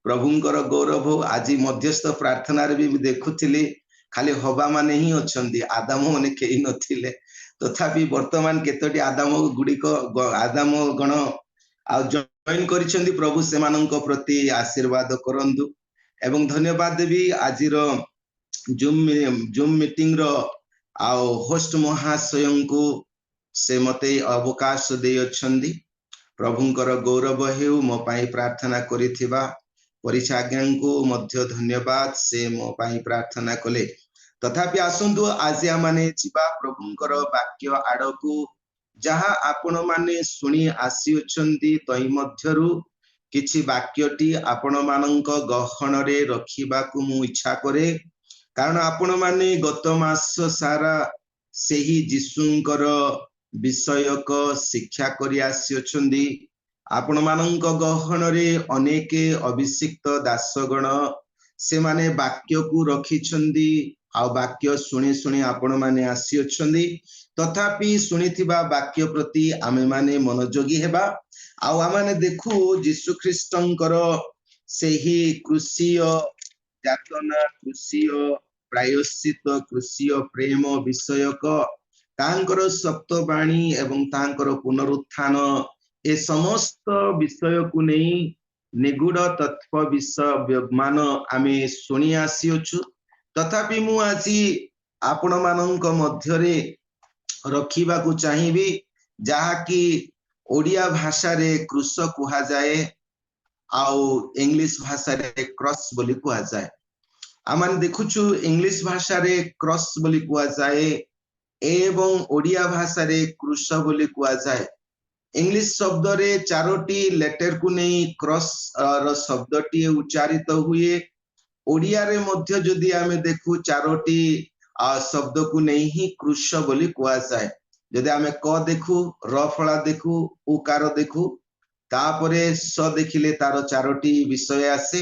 Speaker 5: ପ୍ରଭୁଙ୍କର ଗୌରବ। ଆଜି ମଧ୍ୟସ୍ଥ ପ୍ରାର୍ଥନାରେ ବି ଦେଖୁଥିଲି ଖାଲି ହବା ମାନେ ହିଁ ଅଛନ୍ତି, ଆଦାମ ମାନେ କେହି ନଥିଲେ। ତଥାପି ବର୍ତ୍ତମାନ କେତୋଟି ଆଦାମ ଗଣ ଆଉ ଜଏନ୍ କରିଛନ୍ତି। ପ୍ରଭୁ ସେମାନଙ୍କ ପ୍ରତି ଆଶୀର୍ବାଦ କରନ୍ତୁ ଏବଂ ଧନ୍ୟବାଦ ଦେବି। ଆଜିର ଜୁମ୍ ମିଟିଂର ଆଉ ହୋଷ୍ଟ ମହାଶୟଙ୍କୁ ସେ ମତେ ଅବକାଶ ଦେଇଅଛନ୍ତି। ପ୍ରଭୁଙ୍କର ଗୌରବ ହେଉ। ମୋ ପାଇଁ ପ୍ରାର୍ଥନା କରିଥିବା ପରିଚାଜ୍ଞାଙ୍କୁ ମଧ୍ୟ ଧନ୍ୟବାଦ, ସେ ମୋ ପାଇଁ ପ୍ରାର୍ଥନା କଲେ। ତଥାପି ଆସନ୍ତୁ ଆଜି ଆମେ ଯିବା ପ୍ରଭୁଙ୍କର ବାକ୍ୟ ଆଡକୁ। ଯାହା ଆପଣ ମାନେ ଶୁଣି ଆସିଅଛନ୍ତି, ତହିଁ ମଧ୍ୟରୁ କିଛି ବାକ୍ୟଟି ଆପଣ ମାନଙ୍କ ଗହଣରେ ରଖିବାକୁ ମୁଁ ଇଚ୍ଛା କରେ, କାରଣ ଆପଣ ମାନେ ଗତ ମାସ ସାରା ସେହି ଯୀଶୁଙ୍କର ବିଷୟକ ଶିକ୍ଷା କରି ଆସିଅଛନ୍ତି। ଆପଣ ମାନଙ୍କ ଗହଣରେ ଅନେକ ଅଭିଷିକ୍ତ ଦାସଗଣ ସେମାନେ ବାକ୍ୟକୁ ରଖିଛନ୍ତି ଆଉ ବାକ୍ୟ ଶୁଣି ଶୁଣି ଆପଣ ମାନେ ଆସିଅଛନ୍ତି। ତଥାପି ଶୁଣିଥିବା ବାକ୍ୟ ପ୍ରତି ଆମେ ମାନେ ମନୋଯୋଗୀ ହେବା। ଆଉ ଆମେ ଦେଖୁ ଯୀଶୁ ଖ୍ରୀଷ୍ଟଙ୍କର ସେହି କୃଷୀୟ ଯାତନା, କୃଷୀୟ ପ୍ରାୟଶ୍ଚିତ, କୃଷୀୟ ପ୍ରେମ ବିଷୟକ, ତାଙ୍କର ସପ୍ତବାଣୀ ଏବଂ ତାଙ୍କର ପୁନରୁତ୍ଥାନ, ଏ ସମସ୍ତ ବିଷୟକୁ ନେଇ ନିଗୁଡ ତତ୍ତ୍ୱ ବିଷୟମାନ ଆମେ ଶୁଣି ଆସିଅଛୁ। ତଥାପି ମୁଁ ଆଜି ଆପଣ ମାନଙ୍କ ମଧ୍ୟରେ ରଖିବାକୁ ଚାହିଁବି, ଯାହାକି ଓଡ଼ିଆ ଭାଷାରେ କୃଷ କୁହାଯାଏ ଆଉ ଇଂଲିଶ ଭାଷାରେ କ୍ରସ୍ ବୋଲି କୁହାଯାଏ। ଆମେ ଦେଖୁଛୁ ଇଂଲିଶ ଭାଷାରେ କ୍ରସ୍ ବୋଲି କୁହାଯାଏ ଏବଂ ଓଡ଼ିଆ ଭାଷାରେ କୃଷ ବୋଲି କୁହାଯାଏ। ଇଂଲିଶ ଶବ୍ଦରେ 4ଟି ଲେଟରକୁ ନେଇ କ୍ରସ୍ ର ଶବ୍ଦଟିଏ ଉଚ୍ଚାରିତ ହୁଏ। ଓଡ଼ିଆରେ ମଧ୍ୟ ଯଦି ଆମେ ଦେଖୁ 4ଟି ଶବ୍ଦକୁ ନେଇ ହିଁ କୃଷ ବୋଲି କୁହାଯାଏ। ଯଦି ଆମେ କ ଦେଖୁ, ର ଫଳା ଦେଖୁ, ଉକାର ଦେଖୁ, ତାପରେ ସ ଦେଖିଲେ ତାର 4ଟି ବିଷୟ ଆସେ।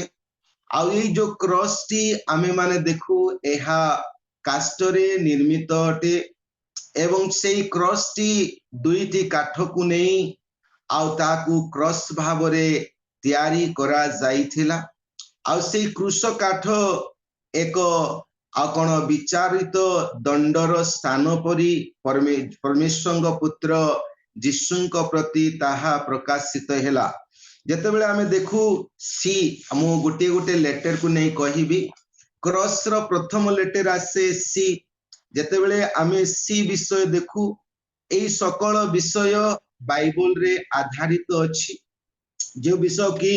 Speaker 5: ଆଉ ଏଇ ଯୋଉ କ୍ରସଟି ଆମେ ମାନେ ଦେଖୁ, ଏହା କାଷ୍ଟରେ ନିର୍ମିତ ଅଟେ ଏବଂ ସେଇ କ୍ରସଟି 2ଟି କାଠକୁ ନେଇ ଆଉ ତାକୁ କ୍ରସ୍ ଭାବରେ ତିଆରି କରାଯାଇଥିଲା। ଆଉ ସେଇ କୃଷ କାଠ ଏକ କଣ ବିଚାରିତ ଦଣ୍ଡର ସ୍ଥାନ ପରି ପରମେଶ୍ୱରଙ୍କ ପୁତ୍ର ଯୀଶୁଙ୍କ ପ୍ରତି ତାହା ପ୍ରକାଶିତ ହେଲା। ଯେତେବେଳେ ଆମେ ଦେଖୁ ସି, ମୁଁ ଗୋଟିଏ ଲେଟରକୁ ନେଇ କହିବି। କ୍ରସ୍ ର ପ୍ରଥମ ଲେଟର ଆସେ ସି। ଯେତେବେଳେ ଆମେ ସି ବିଷୟ ଦେଖୁ, ଏଇ ସକଳ ବିଷୟ ବାଇବଲରେ ଆଧାରିତ ଅଛି। ଯେଉଁ ବିଷୟ କି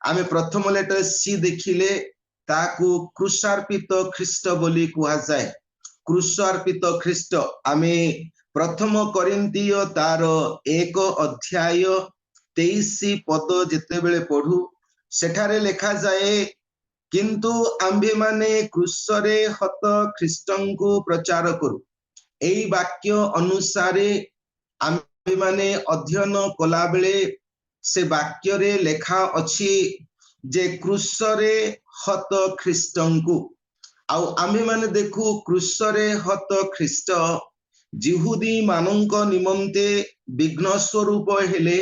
Speaker 5: आमे प्रथम लेटर सी देखिले ताकू क्रूसार्पित ख्रीष्ट बोली कुहा जाए। क्रूसार्पित ख्रीष्ट आमे प्रथम कोरिन्थीय तार 1 अध्याय 23 पद जेतेबेले पढू सेठारे लेखा जाए किंतु आम्भे माने क्रूसरे हत ख्रीष्टंकु प्रचार करू। एई वाक्य अनुसारे आम्भे माने अध्ययन कला बेले से वाक्य रे लेखा अछि जे क्रूसरे हत ख्रीष्टंकु आउ आम्भे माने देखू क्रूसरे हत ख्रीष्ट जिहुदी मानंक निमंते विघ्न स्वरूप हेले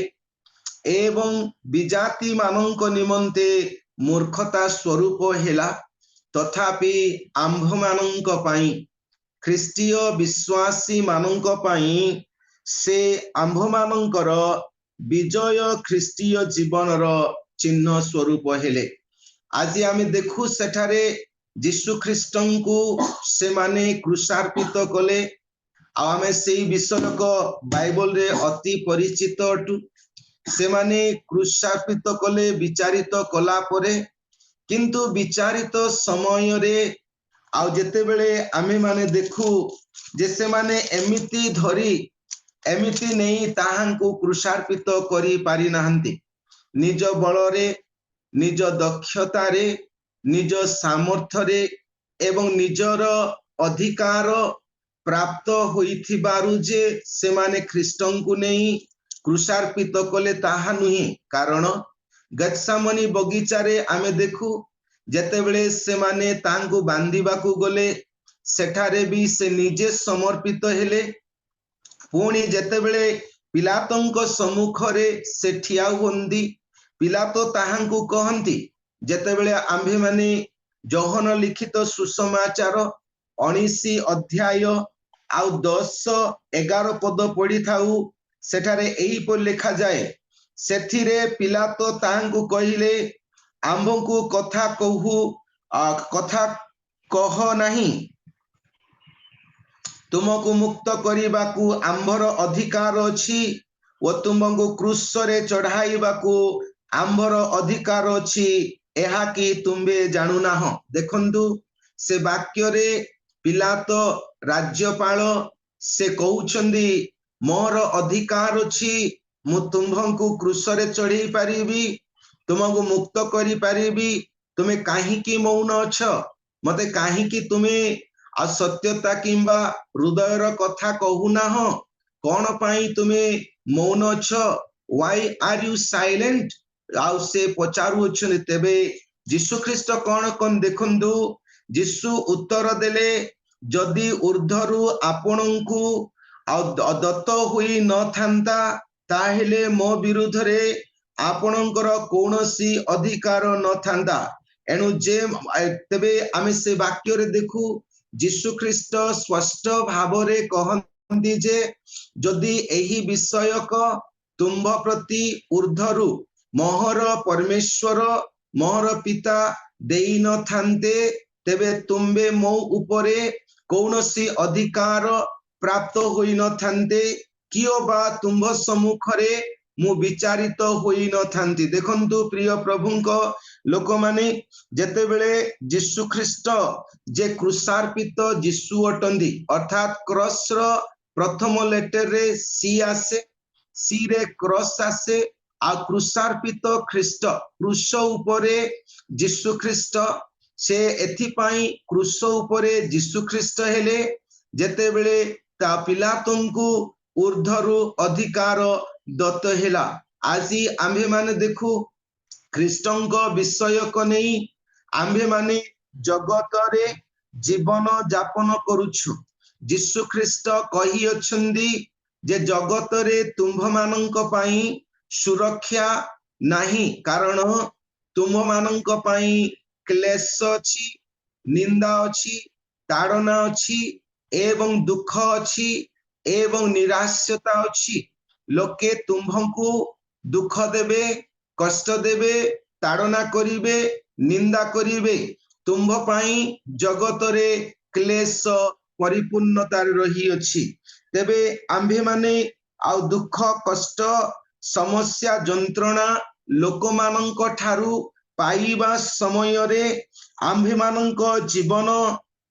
Speaker 5: एवं विजाति मानंक निमंते मूर्खता स्वरूप हेला तथापि आम्भ मानंक पाई ख्रीष्टीय विश्वासी मानंक पाई से आम्भ मानंकर विजय ख्रीष्टीय जीवनर चिन्ह स्वरूप हेले। आज आमे देखू सेठारे यीशु ख्रीष्टंकु से माने क्रूसार्पित कले आमे सेई विषयक बाइबल रे अति परिचित अटु से माने क्रूसार्पित कले विचारित कला परे किंतु विचारित समय रे आउ जेते बेले आमे माने देखू जे से माने एमिति धरी एमिति नहीं ताहांकु क्रूसार्पित करी पारि नाहंती निज बलरे निज दक्षता रे निज सामर्थ्य रे एवं निजर अधिकार प्राप्त होइथिबारु जे से माने ख्रीष्टंकु नहीं क्रूसार्पित कले ताहा नुही कारण गत्सामनी बगीचा रे आमे देखू जेतेबेले से माने तांकु बांधिबाकू गले सेठारे भी से निजे समर्पित हेले पुणी जेतेबेले पिलातोंक सम्मुख रे से ठिया हुंदी पिलातो ताहांकु कहंती जेतेबेले आम्भे माने जोहन लिखित सुसमाचार 19 अध्याय आउ 10-11 पद पढ़ी थाउ सेठारे एही पर लिखा जाए सेथिरे पिलातो ताहांकु कहिले आम्भंकु कथा कहू कथा कह नाही तुमको मुक्त करिबाकू आम्भर अधिकार अछि ओ तुमको क्रूस रे चढ़ाइबाकू आम्भर अधिकार अछि एहा कि तुंबे जानु नाह। देखंतु से वाक्य रे पिलातो राज्यपाल से कहउछंदी मोर अधिकार अछि मु तुमको क्रूस रे चढ़ाई पारिबी तुमको मुक्त करी पारिबी तुमे काहे की मौन अछ मते काहे की तुमे असत्यता किंबा हृदयर कथा कहूना हो कौन पाई तुमे मौन अछ व्हाई आर यू साइलेंट आउ से पचारु अछन तेबे यीशु ख्रीष्ट कौन कौन देखंदु यीशु उत्तर देले जदि ऊर्ध्वरु आपणंकु दत्त होई न थांता ताहेले मो विरुद्ध रे आपणंकर कौनसी अधिकार न थांता एणु जे तेबे आमे से वाक्य रे देखू यीशु ख्रीष्ट स्पष्ट भाव रे कहंती जे जदि एही विषयक तुम्भ प्रति ऊर्ध्वरु मोहर परमेश्वर मोहर पिता देई न थांते तेबे तुम्बे मो उपरे कौनसी अधिकार प्राप्त होई न थांते कियो बा तुम्भ सम्मुख रे मु विचारित होई न थांती। देखंतु प्रिय प्रभुंको लोक माने जेते बेले यीशु ख्रीष्ट जे क्रूसार्पित यीशु अटंदी अर्थात क्रॉस रो प्रथम लेटर रे सी आसे सी रे क्रॉस आसे आ क्रूसार्पित ख्रीष्ट क्रूस उपरे यीशु ख्रीष्ट से एथि पाई क्रूस उपरे यीशु ख्रीष्ट हेले जेते बेले ता पिलातोंकु ऊर्ध्वरु अधिकार दत्त हेला। आजी आम्भे माने देखू ख्रीष्टंक विषय को नहीं आम्भे माने जगत रे जीवन यापन करूछु यीशु ख्रीष्ट कही अछंदी जे जगत रे तुम्भ मानंक पाई सुरक्षा नाही कारण तुम्भ मानंक पाई क्लेश अछि निंदा अछि ताड़ना अछि एवं दुख अछि एवं निराश्यता अछि लोके तुम्भंकु दुख देबे कष्ट देबे ताड़ना करिवे निंदा करिवे तुम्भ पाई जगत रे क्लेश परिपूर्णता रही अछि तेबे आम्भे माने आउ दुख कष्ट समस्या जंत्रणा लोक मानंक ठारू पाइबा समय रे आम्भे मानक जीवन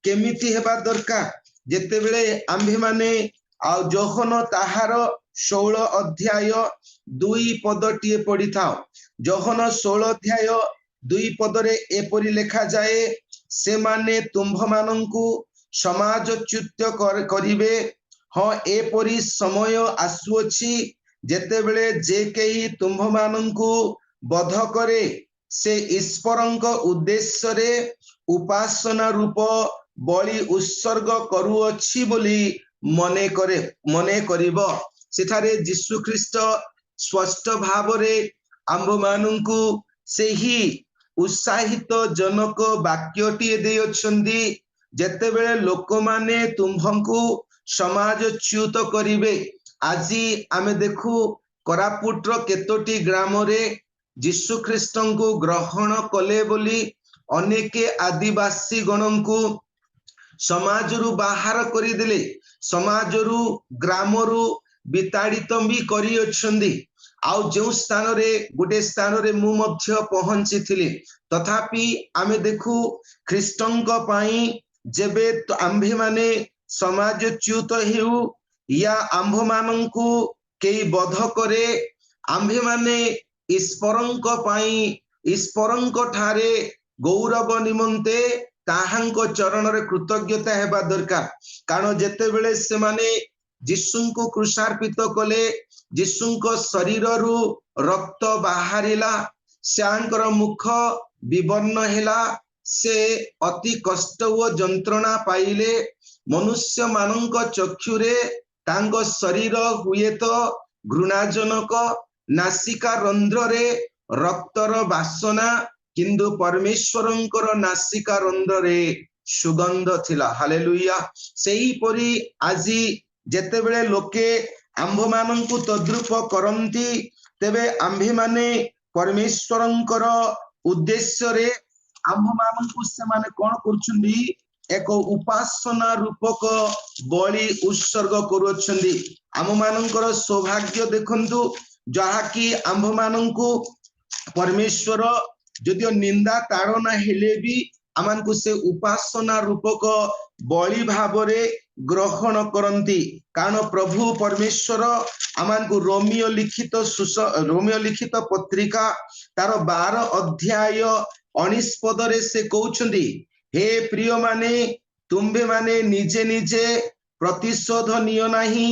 Speaker 5: केमिति हेबा दरकार जेतेबेले आम्भे माने आ जोहन ताहार 16 अध्याय 2 पदटीए पढ़ी थाओ जोहन 16 अध्याय 2 पदरे एपरि लेखा जाए से माने तुम्भ मानंकु समाजच्युत करिवे हाँ एपरि समय आसुअछि जेतेबेले जे केही तुम्भ मानंकु बध करे से ईश्वरंक उद्देश्य रे उपासना रूप बलि उत्सर्ग करूअछि बोली मने करिब सेठारे यीशु ख्रीष्ट स्पष्ट भाव रे आम्भ मानंकु सेही उत्साहित जनक वाक्यटी दे अछंदी जेतेबेले लोक माने तुम्भंकु समाजच्युत करिवे आजी आमे देखु कोरापुटर केतोटी ग्राम रे यीशु ख्रीष्टंकु ग्रहण कले बोली अनेके आदिवासी गणंकु समाजरू बाहर करिदेले समाजरू ग्रामरू विताड़ित भी करी अछंदी आउ जो स्थान रे गोटे स्थान रे मु मध्य पहुंची थिली तथापि आमे देखु ख्रीष्टंक पाई जेबे आम्भे माने समाजच्युत हेउ या आम्भ मानंकु केई बध करे आम्भे माने ईश्वरंक पाई ईश्वरंक ठारे गौरव निमंते ताहांको चरण रे कृतज्ञता हेबा दरकार कारण जेतेबेले से माने यीशुंको क्रूसार्पित कले यीशुंको शरीर रु रक्त बाहरिला स्यांकर मुख विवर्ण हेला से अति कष्ट व जंत्रणा पाइले मनुष्य मानंक चक्षुरे तांको शरीर हुए तो घृणाजनक नासिका रंध्र रे रक्तर बासना किंतु परमेश्वरंकर नासिका रंध्र रे सुगंध थिला हालेलुया सेही परी आजी जेतेबेले लोके आम्भ मानंकु तद्रूप करंती तेबे आम्भे माने परमेश्वरंकर उद्देश्य रे आम्भ मानंकु से माने कोन करछुंदी एक उपासना रूपक बलि उत्सर्ग करूछंदी आम मानंकर सौभाग्य देखंतु जहा कि आम्भ मानंकु परमेश्वर जदियो निंदा ताड़ना हेले भी आमको से उपासना रूपक बलि भावरे ग्रहण करंती कारण प्रभु परमेश्वर आमको रोमियो लिखित पत्रिका तार 12 अध्याय 19 पदरे से कहउछंदी हे प्रिय माने तुम्बे माने निजे निजे प्रतिशोध नियो नाही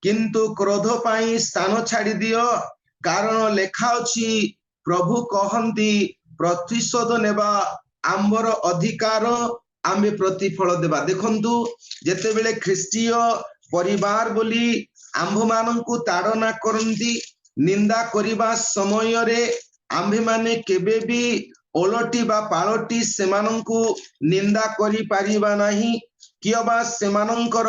Speaker 5: किंतु क्रोध पाई स्थान छाड़ी दियो कारण लेखा अछि प्रभु कहंती प्रतिशोध नेबा आम्बर अधिकार आमे प्रतिफल देबा देखंतु जेतेबेले ख्रीष्टीय परिवार बोली आम्भ मानंकु ताड़ना करंती निंदा करिबा समय रे आम्भे माने केबे भी ओलटी बा पालटी सेमानंकु निंदा करि पारिबा नाही कियबा सेमानंकर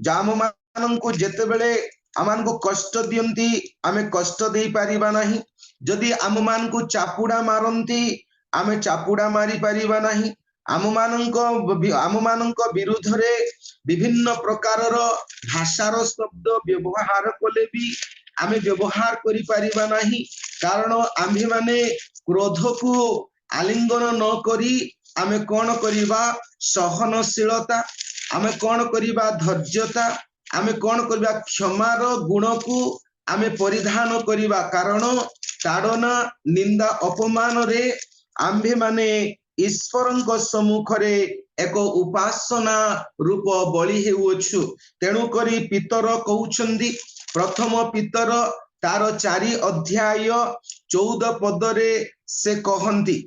Speaker 5: जाम मानंकु जेतेबेले आमानकु कष्ट दियंती आमे कष्ट देई पारिबा नाही जदि आम मानकु चापुडा मारंती आमे चापुडा मारी पारिबा नाही आम मानक विरुद्ध रे विभिन्न प्रकारर भाषार शब्द व्यवहार कले भी आमे व्यवहार करि पारिबा नाही कारण आम्भे माने क्रोध को आलिंगन न करी आमे कोन करिबा सहनशीलता आमे कोन करिबा धैर्यता आमे कोन करिबा क्षमार गुण को आमे परिधान करिबा कारण ताड़ना निंदा अपमान रे आम्भे माने ईश्वरंक सम्मुख रे एक उपासना रूप बलि हेउछु तेणु करी पितर कहउछंदी प्रथम पितर तार 4 अध्याय 14 पदरे से कहंती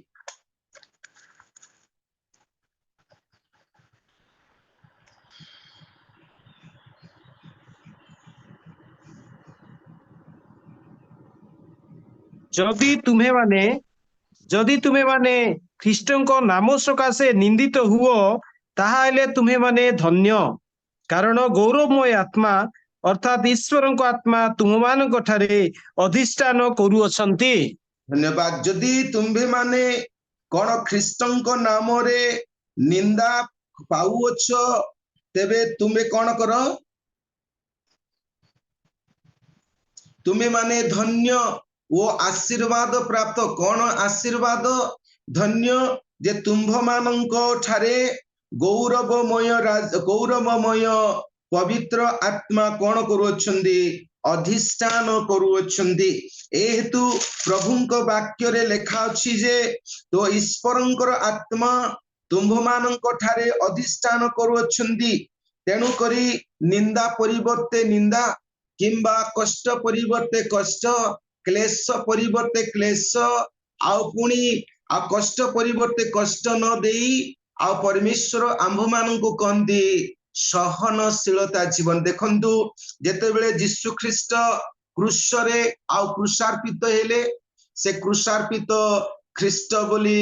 Speaker 2: जदि तुम्हें माने ख्रीष्टंको नाम सकाशे निंदित हुओ ताहाले तुम्हें माने धन्य कारण गौरवमय आत्मा अर्थात ईश्वरंको आत्मा तुम मानक ठारे अधिष्ठान करूअछंती
Speaker 5: धन्यवाद जदि तुम्भे माने कोन ख्रीष्टंको नाम रे निंदा पाउछ तेबे तुम्हे कोन करो तुम्हें माने धन्य वो आशीर्वाद प्राप्त कौन आशीर्वाद ଧନ୍ୟ ଯେ ତୁମ୍ଭମାନଙ୍କ ଠାରେ ଗୌରବମୟ ପବିତ୍ର ଆତ୍ମା କଣ କରୁଅଛନ୍ତି? ଅଧିଷ୍ଠାନ କରୁଅଛନ୍ତି। ଏ ହେତୁ ପ୍ରଭୁଙ୍କ ବାକ୍ୟରେ ଲେଖା ଅଛି ଯେ ତ ଈଶ୍ୱରଙ୍କର ଆତ୍ମା ତୁମ୍ଭମାନଙ୍କ ଠାରେ ଅଧିଷ୍ଠାନ କରୁଅଛନ୍ତି। ତେଣୁ କରି ନିନ୍ଦା ପରିବର୍ତ୍ତେ ନିନ୍ଦା, କିମ୍ବା କଷ୍ଟ ପରିବର୍ତ୍ତେ କଷ୍ଟ, କ୍ଲେଶ ପରିବର୍ତ୍ତେ କ୍ଲେଶ, ଆଉ ପୁଣି ଆଉ କଷ୍ଟ ପରିବର୍ତ୍ତେ କଷ୍ଟ ନ ଦେଇ ଆଉ ପରମେଶ୍ୱର ଆମ୍ଭମାନଙ୍କୁ କହନ୍ତି ସହନଶୀଳତା ଜୀବନ। ଦେଖନ୍ତୁ, ଯେତେବେଳେ ଯୀଶୁ ଖ୍ରୀଷ୍ଟ କ୍ରୁଶରେ ଆଉ କ୍ରୁଶାର୍ପିତ ହେଲେ, ସେ କ୍ରୁଶାର୍ପିତ ଖ୍ରୀଷ୍ଟ ବୋଲି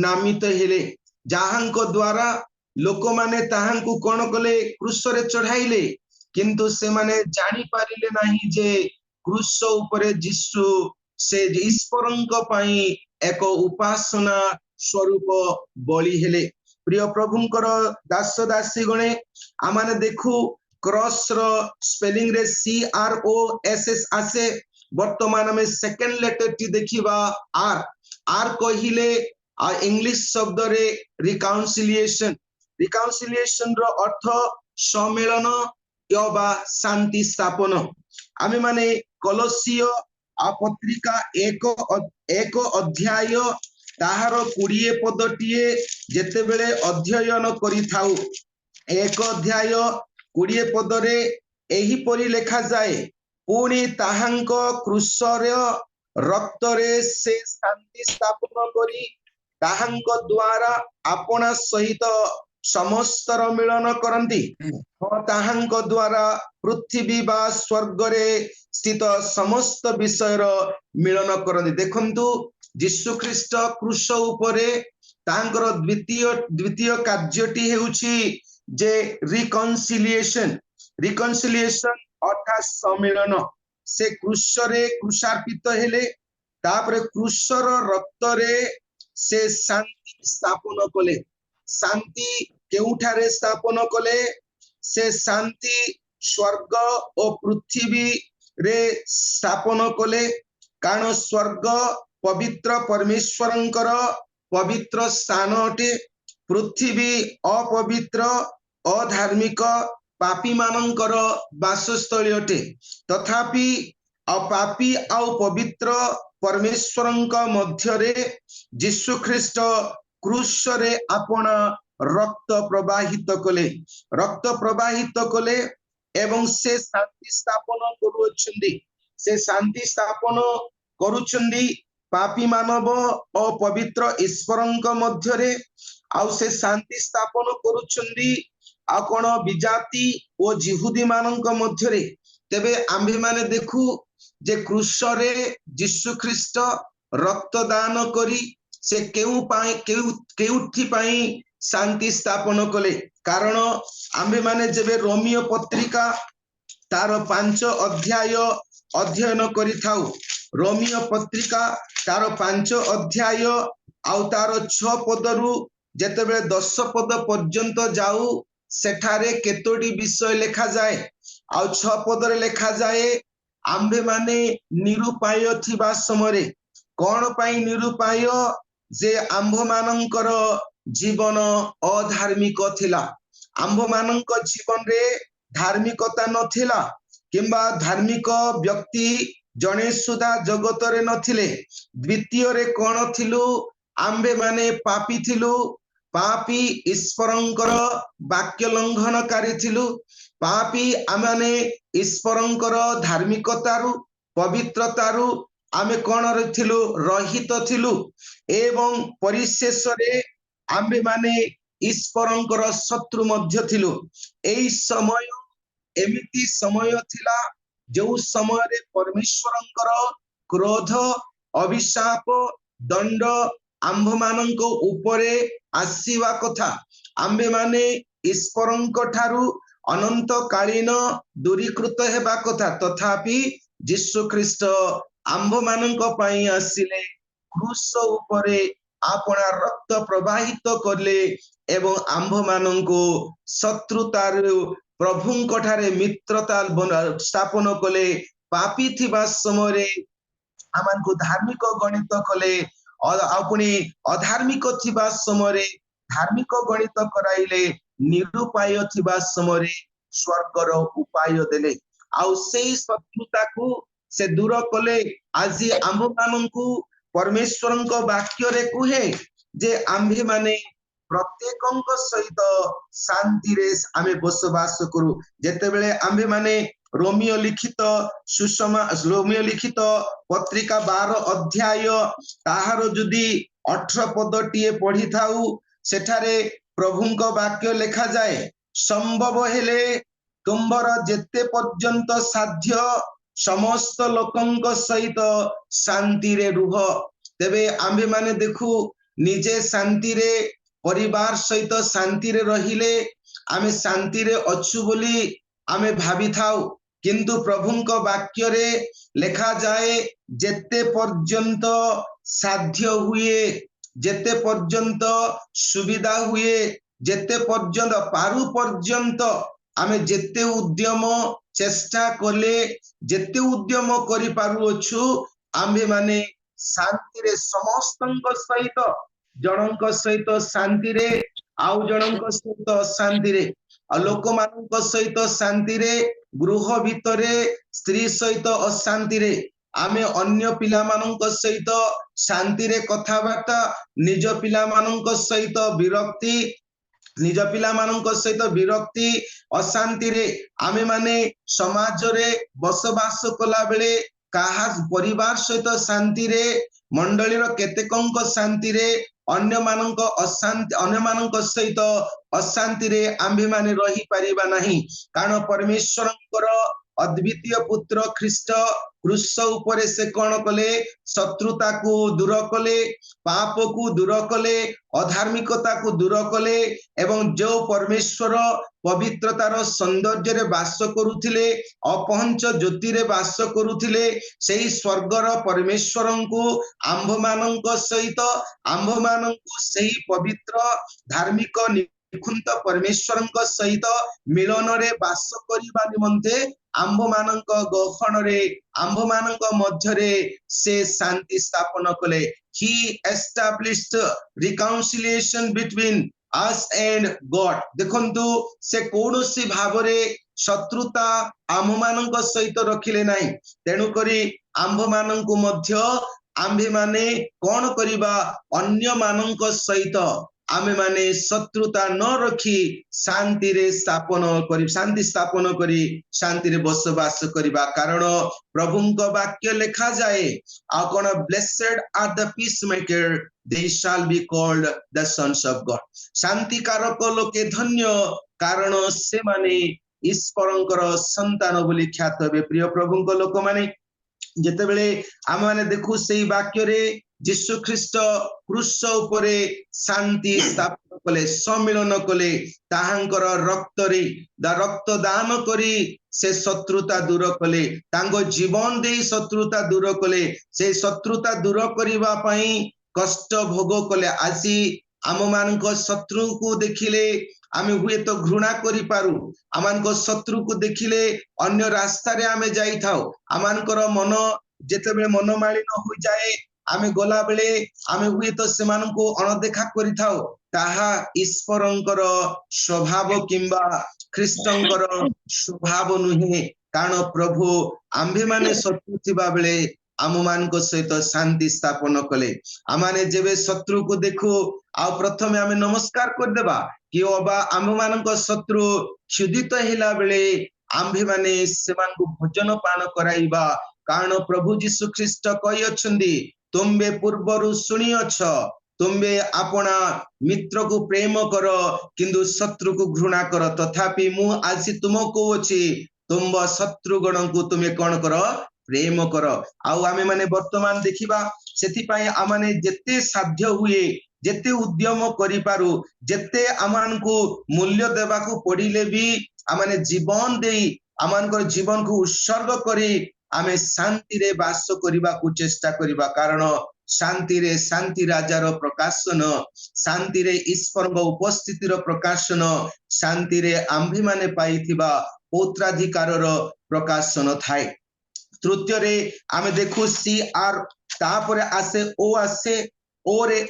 Speaker 5: ନାମିତ ହେଲେ, ଯାହାଙ୍କ ଦ୍ୱାରା ଲୋକମାନେ ତାହାଙ୍କୁ କଣ କଲେ? କ୍ରୁଶରେ ଚଢାଇଲେ। କିନ୍ତୁ ସେମାନେ ଜାଣିପାରିଲେ ନାହିଁ ଯେ କ୍ରୁଶ ଉପରେ ଯୀଶୁ ସେ ଈଶ୍ୱରଙ୍କ ପାଇଁ ଏକ ଉପାସନା ସ୍ୱରୂପ ବଳି ହେଲେ। ପ୍ରିୟ ପ୍ରଭୁଙ୍କର ଦାସ ଦାସୀ ଗଣେ, ଆମମାନେ ଦେଖୁ କ୍ରସ ର ସ୍ପେଲିଂ ରେ CROSS ଆସେ। ବର୍ତ୍ତମାନ ଆମେ ସେକେଣ୍ଡ ଲେଟର ଟି ଦେଖିବା R କହିଲେ ଇଂଲିଶ ଶବ୍ଦରେ ରିକାଉନ୍ସିଲିଏସନ। ରିକାଉନ୍ସିଲିଏସନ ର ଅର୍ଥ ସମ୍ମିଳନ ବା ଶାନ୍ତି ସ୍ଥାପନ। ଆମେ ମାନେ କଲୋସିୟ ପତ୍ରିକା 1 ଅଧ୍ୟାୟ ତାହାର 20 ପଦଟିଏ ଯେତେବେଳେ ଅଧ୍ୟୟନ କରିଥାଉ, 1 ଅଧ୍ୟାୟ 20 ପଦରେ ଏହିପରି ଲେଖାଯାଏ, ପୁଣି ତାହାଙ୍କ କ୍ରୁଶର ରକ୍ତରେ ସେ ଶାନ୍ତି ସ୍ଥାପନ କରି ତାହାଙ୍କ ଦ୍ୱାରା ଆପଣା ସହିତ ସମସ୍ତର ମିଳନ କରନ୍ତି। ତାହାଙ୍କ ଦ୍ୱାରା ପୃଥିବୀ ବା ସ୍ୱର୍ଗରେ ସ୍ଥିତ ସମସ୍ତ ବିଷୟର ମିଳନ କରନ୍ତି। ଦେଖନ୍ତୁ, ଯୀଶୁ ଖ୍ରୀଷ୍ଟ କ୍ରୁଶ ଉପରେ ତାଙ୍କର ଦ୍ୱିତୀୟ କାର୍ଯ୍ୟଟି ହେଉଛି ଯେ ରିକନସିଲିଏସନ। ରିକନସିଲିଏସନ ଅର୍ଥାତ୍ ସମ୍ମିଳନ। ସେ କ୍ରୁଶରେ କ୍ରୁଶାର୍ପିତ ହେଲେ, ତାପରେ କ୍ରୁଶର ରକ୍ତରେ ସେ ଶାନ୍ତି ସ୍ଥାପନ କଲେ। ଶାନ୍ତି କେଉଁଠାରେ ସ୍ଥାପନ କଲେ? ସେ ଶାନ୍ତି ସ୍ୱର୍ଗ ଓ ପୃଥିବୀରେ ସ୍ଥାପନ କଲେ। କାରଣ ସ୍ୱର୍ଗ ପବିତ୍ର ପରମେଶ୍ୱରଙ୍କର ପବିତ୍ର ସ୍ଥାନ ଅଟେ, ପୃଥିବୀ ଅପବିତ୍ର ଅଧାର୍ମିକ ପାପୀ ମାନଙ୍କର ବାସସ୍ଥଳୀ ଅଟେ। ତଥାପି ପାପୀ ଆଉ ପବିତ୍ର ପରମେଶ୍ୱରଙ୍କ ମଧ୍ୟରେ ଯୀଶୁ ଖ୍ରୀଷ୍ଟ କ୍ରୁଶରେ ଆପଣା ରକ୍ତ ପ୍ରବାହିତ କଲେ ଏବଂ ସେ ଶାନ୍ତି ସ୍ଥାପନ କରୁଅଛନ୍ତି। ସେ ଶାନ୍ତି ସ୍ଥାପନ କରୁଛନ୍ତି ପାପୀ ମାନବ ଓ ପବିତ୍ର ଈଶ୍ୱରଙ୍କ ମଧ୍ୟରେ। ଆଉ ସେ ଶାନ୍ତି ସ୍ଥାପନ କରୁଛନ୍ତି ଆଉ କଣ? ବିଜାତି ଓ ଜିହୁଦୀ ମାନଙ୍କ ମଧ୍ୟରେ। ତେବେ ଆମ୍ଭେମାନେ ଦେଖୁ ଯେ କ୍ରୁଶରେ ଯୀଶୁ ଖ୍ରୀଷ୍ଟ ରକ୍ତ ଦାନ କରି ସେ କେଉଁଥିପାଇଁ ଶାନ୍ତି ସ୍ଥାପନ କଲେ? କାରଣ ଆମ୍ଭେମାନେ ଯେବେ ରୋମିଓ ପତ୍ରିକା ତାର 5 ଅଧ୍ୟାୟ ଅଧ୍ୟୟନ କରିଥାଉ, ରୋମିଓ ପତ୍ରିକା ତାର 5 ଅଧ୍ୟାୟ ଆଉ ତାର 6 ପଦରୁ ଯେତେବେଳେ 10 ପଦ ପର୍ଯ୍ୟନ୍ତ ଯାଉ, ସେଠାରେ କେତୋଟି ବିଷୟ ଲେଖାଯାଏ। ଆଉ 6 ପଦରେ ଲେଖାଯାଏ, ଆମ୍ଭେମାନେ ନିରୁପାୟ ଥିବା ସମୟରେ। କଣ ପାଇଁ ନିରୁପାୟ? ଯେ ଆମ୍ଭମାନଙ୍କର ଜୀବନ ଅଧାର୍ମିକ ଥିଲା। ଆମ୍ଭମାନଙ୍କ ଜୀବନରେ ଧାର୍ମିକତା ନଥିଲା, କିମ୍ବା ଧାର୍ମିକ ବ୍ୟକ୍ତି ଜଣେ ସୁଦ୍ଧା ଜଗତରେ ନଥିଲେ। ଦ୍ୱିତୀୟରେ କଣ ଥିଲୁ? ଆମ୍ଭେମାନେ ପାପୀ ଥିଲୁ। ପାପୀ ଈଶ୍ୱରଙ୍କର ବାକ୍ୟ ଲଙ୍ଘନକାରୀ ଥିଲୁ। ପାପୀ ଆମମାନେ ଈଶ୍ୱରଙ୍କର ଧାର୍ମିକତାରୁ ପବିତ୍ରତାରୁ ଆମେ କଣ ଥିଲୁ? ରହିତ ଥିଲୁ। ଏବଂ ପରିଶେଷରେ ଆମ୍ଭେମାନେ ଈଶ୍ୱରଙ୍କର ଶତ୍ରୁ ମଧ୍ୟ ଥିଲୁ। ଏଇ ସମୟ ଏମିତି ସମୟ ଥିଲା ଯେଉଁ ସମୟରେ ପରମେଶ୍ୱରଙ୍କର କ୍ରୋଧ, ଅଭିଶାପ, ଦଣ୍ଡ ଆମ୍ଭମାନଙ୍କ ଉପରେ ଆସିବା କଥା। ଆମ୍ଭେମାନେ ଈଶ୍ୱରଙ୍କ ଠାରୁ ଅନନ୍ତ କାଳୀନ ଦୂରୀକୃତ ହେବା କଥା। ତଥାପି ଯୀଶୁ ଖ୍ରୀଷ୍ଟ ଆମ୍ଭମାନଙ୍କ ପାଇଁ ଆସିଲେ, କ୍ରୁଶ ଉପରେ ଆପଣା ରକ୍ତ ପ୍ରବାହିତ କଲେ ଏବଂ ଆମ୍ଭମାନଙ୍କୁ ଶତ୍ରୁତାରୁ ପ୍ରଭୁଙ୍କ ଠାରେ ମିତ୍ରତା ସ୍ଥାପନ କଲେ। ପାପୀ ଥିବା ସମୟରେ ଆମକୁ ଧାର୍ମିକ ଗଣିତ କଲେ, पुणी अधार्मिक थिबा समय धार्मिक गणित कराइले निरुपाय थिबा समय स्वर्गर उपाय देले आउ सेही शत्रुता को से दूर कले आज आम मानू परमेश्वर वाक्य रे कुहे जे आम्भे माने प्रत्येक सहित शांति रे आमे बसवास करू जेते बेले आम्भे माने रोमियो लिखित रोमियो लिखित पत्रिका 12 अध्याय ताहार जदि 18 पदटीए पढ़ी थाउ सेठारे प्रभुंक वाक्य लिखा जाए संभव हेले तुम्बर जेते पर्यंत साध्य समस्त लोकंक सहित शांति रे रुह तेबे आम्भे माने देखू निजे शांति रे परिवार सहित शांति रे रहिले आमे शांति रे अच्छु बोली आमे भावी थाउ किंतु प्रभुंक वाक्य रे लिखा जाए जेते पर्यंत साध्य हुए जेते पर्यंत सुविधा हुए जेते पर्यंत पारु पर्यंत आमे जेते उद्यम चेष्टा कले जेते उद्यम करि पारु अछु आम्भे माने शांति रे समस्तंक सहित जनक सहित शांति रे आउ जनक सहित शांति रे लोक मानक सहित शांति रे गृह भितरे स्त्री सहित अशांति रे आमे अन्य पिला मानक सहित शांति रे कथाबार्ता निज पिला मानक सहित विरक्ति निज पिला मानक सहित विरक्ति अशांति रे आमे माने समाज रे बसवास कला बेले काहा परिवार सहित शांति रे मंडली रो केतेकंक शांति रे अन्य मानक अशांति अन्य मानक सहित अशांति रे आम्भे माने रही परिबा नहीं कारण परमेश्वरंकर अद्वितीय पुत्र ख्रीष्ट क्रूस उपरे से कौन कले शत्रुता को दूर कले पाप को दूर कले अधार्मिकता को दूर कले एवं जो परमेश्वर पवित्रतार सौंदर्य रे वास करुथिले अपहंच ज्योति रे वास करुथिले सेही स्वर्गर परमेश्वरन को आंभ मानक सहित आंभ मानक सेही पवित्र धार्मिक निखुंत परमेश्वरन सहित मिलन रे वास करिबा निमंते आंभ मानक गहन रे आंभ मानक मध्य रे से शांति स्थापन कले he established reconciliation between us and God देखंतु से कोनोसी भावरे शत्रुता आंभ मानक सहित रखिले नाही तेनु करी आंभ मानक मध्य आंभे माने कोन करिबा अन्य मानक सहित आमे माने शत्रुता न रखी शांति रे स्थापन करी शांति स्थापन करी शांति रे बसवास करिबा कारण प्रभुंक वाक्य लिखा जाए आ कोन blessed are the peacemaker they shall be called the sons of God शांति कारक लोके धन्य कारण से माने ईश्वरंकर संतान बोली ख्यात हेबे प्रिय प्रभुंक लोक माने जेते बेले आम माने देखु सेही वाक्य रे यीशु ख्रीष्ट क्रूस उपरे शांति स्थापन कले सम्मिलन कले ताहांकर रक्त रे रक्त दान करी से शत्रुता दूर कले तांगो जीवन दे शत्रुता दूर कले से शत्रुता दूर करिबा पई कष्ट भोग कले आसी आम मानक शत्रु को देखिले आमे हुए तो घृणा करि पारू आमानक शत्रु को देखिले अन्य रास्ता रे आमे जाई थाओ आमानकर मन जेते बेले मनमालिन हो जाए आमे गला बेले आमे हुए तो सेमान को अणदेखा करि थाओ ताहा ईश्वरंकर स्वभाव किंबा ख्रीष्टंकर स्वभाव नुहे कारण प्रभु आम्भे माने शत्रु थिबा बेले आम मानक सहित शांति स्थापन कले आमाने जेबे शत्रु को देखो आ प्रथमे आमे नमस्कार कर देबा कि ओबा आम मानक शत्रु क्षुदित हिला बेले आम्भे माने सेमान को भोजन पान कराइबा कारण प्रभु यीशु ख्रीष्ट कहि अछंदी तुमबे पूर्वरु सुनी अछ तुमबे आपना मित्र को प्रेम कर किंतु शत्रु को घृणा कर तथापि मु आज तुमको अछि तुम शत्रुगण को तुमे कोन कर प्रेम कर आउ आमे माने वर्तमान देखिबा सेति पई आमाने जेते साध्य हुए जेते उद्यम करि पारू जेते आमान को मूल्य देबा को पडिले भी आमाने जीवन देई आमान को जीवन को उत्सर्ग करी आमे शांति रे वास करिबा को चेष्टा करिबा कारण शांति रे शांति राजार प्रकाशन शांति रे ईश्वर उपस्थिति रो प्रकाशन शांति रे आम्भे माने पाइथिबा पौत्राधिकार रो प्रकाशन थाए तृतीय रे आमे देखु सी आर तापरे आसे ओ आसे और ए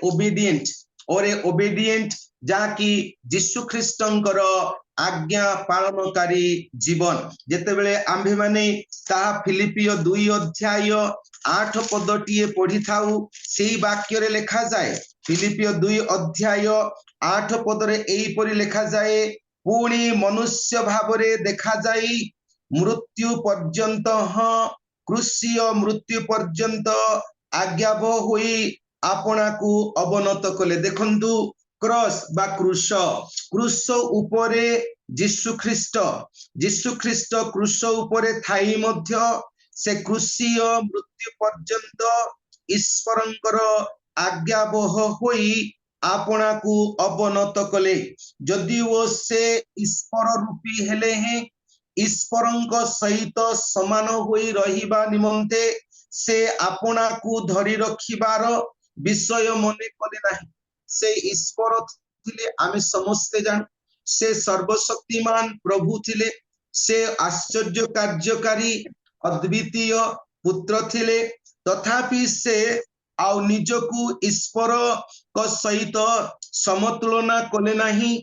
Speaker 5: ओबेडिएंट जाकि यीशु ख्रीष्टंकर आज्ञा पालनकारी जीवन जेतेबेले आम्भे माने ता फिलिपियो 2 अध्याय 8 पदटीए पढ़ी थाउ सेही वाक्य रे लिखा जाए फिलिपियो 2 अध्याय 8 पदरे एही परि लिखा जाए पुणी मनुष्य भावरे देखा जाई मृत्यु पर्यंत क्रूसीय मृत्यु पर्यंत आज्ञाबह होई आपणाकू अवनत कले देखंतु क्रॉस बा क्रूस उपरे यीशु ख्रीष्ट क्रूस उपरे थाई मध्य से क्रूसीय मृत्यु पर्यंत ईश्वरंकर आज्ञाबह होई आपणाकू अवनत कले जदि वो से ईश्वर रूपी हेले हैं ईश्वरंक सहित समान होई रहिबा निमंते से आपणाकू धरी रखिबार विषय मने कले नाही से ईश्वर थिले आमे समस्ते जान से सर्वशक्तिमान प्रभु थिले से आश्चर्य कार्यकारी अद्वितीय पुत्र थिले तथापि से आउ निजकू ईश्वर को सहित समतुलना कले नाही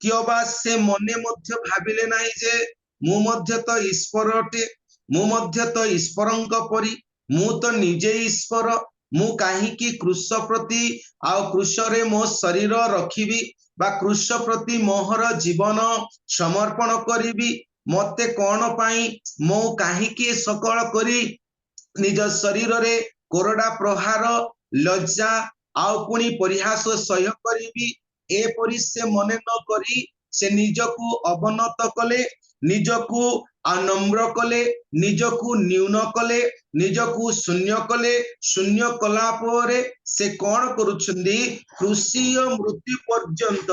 Speaker 5: कियोबा से मने मध्य भाबिले नाही जे मु मध्य तो ईश्वर अटे मु मध्य तो ईश्वरंक परि मु तो निजे ईश्वर मु काहीकि क्रूस प्रति आ क्रूस रे मो शरीर रखिबी बा क्रूस प्रति मोहर जीवन समर्पण करिबी मते कोन पाई मो काहीकि सकल करी निज शरीर रे कोरडा प्रहार लज्जा आ पुणी परिहास सह्य करिबी ए परि से मने न करी से निजकू अवनत कले निजकू अनम्र कले निजकू न्यून कले निजकू शून्य कला परे से कौन करुछंदी क्रूसीय मृत्यु पर्यंत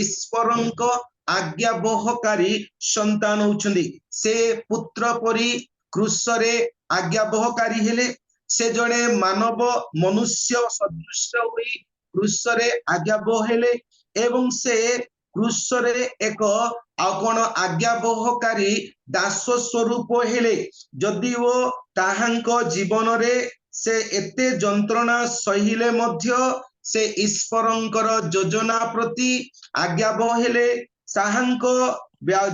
Speaker 5: ईश्वरंक आज्ञाबहकारी संतान होछंदी से पुत्र परि क्रूस रे आज्ञाबहकारी हेले से जड़े मानव मनुष्य सदृश होई क्रूस रे आज्ञाबह हेले एवं से क्रूस रे एक आकोण आज्ञाबहकारी दास स्वरूप हेले जदि वो ताहांक जीवन रे से एते जंत्रणा सहिले मध्य से ईश्वरंकर योजना प्रति आज्ञाबह हेले ताहांक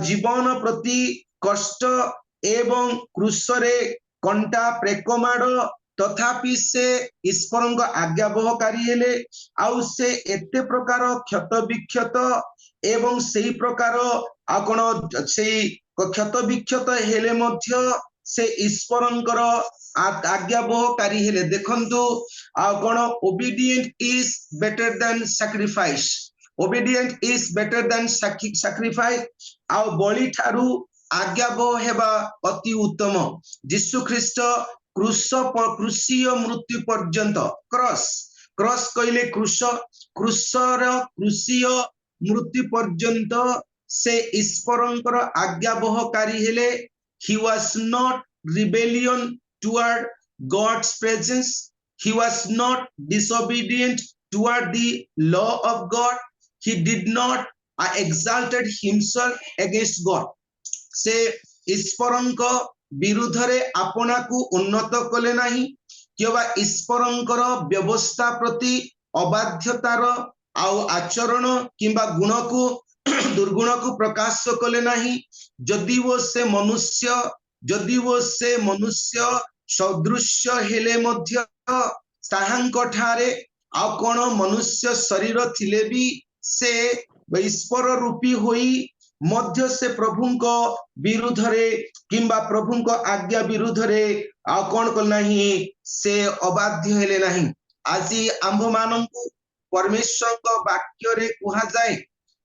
Speaker 5: जीवन प्रति कष्ट एवं क्रूस रे कंटा प्रेकमाड़ तथापि से ईश्वरंक आज्ञाबहकारी हेले आउ से एते प्रकार क्षत विक्षत एवं सेही प्रकार आपण से क्षत विक्षत हेले मध्य से ईश्वरंकर आज्ञाबहकारी हेले देखंतु आ कोन obedient is better than sacrifice obedient is better than sacrifice आ बलि ठारू आज्ञाबह हेबा अति उत्तम यीशु ख्रीष्ट क्रूसीय मृत्यु पर्यंत क्रॉस कहले क्रूसीय मृत्यु पर्यंत से ईश्वरंकर आज्ञाबहकारी हेले he was not rebellion toward God's presence he was not disobedient toward the law of God he did not exalted himself against God से ईश्वरंक विरुद्ध रे आपणाकू उन्नत कले नाही किबा ईश्वरंकर व्यवस्था प्रति अबाध्यतार आउ आचरण किंबा गुण को दुर्गुण को प्रकाश कले नाही जदि वो से मनुष्य सदृश्य हेले मध्य ताहांक ठारे आ कोन मनुष्य शरीर थिले भी से ईश्वर रूपी होई मध्य से प्रभुंको विरुद्ध रे किंबा प्रभुंको आज्ञा विरुद्ध रे आ कोन कल नाही से अबाध्य हेले नाही आजि आंभ मानंकु परमेश्वर को वाक्य रे कुहा जाए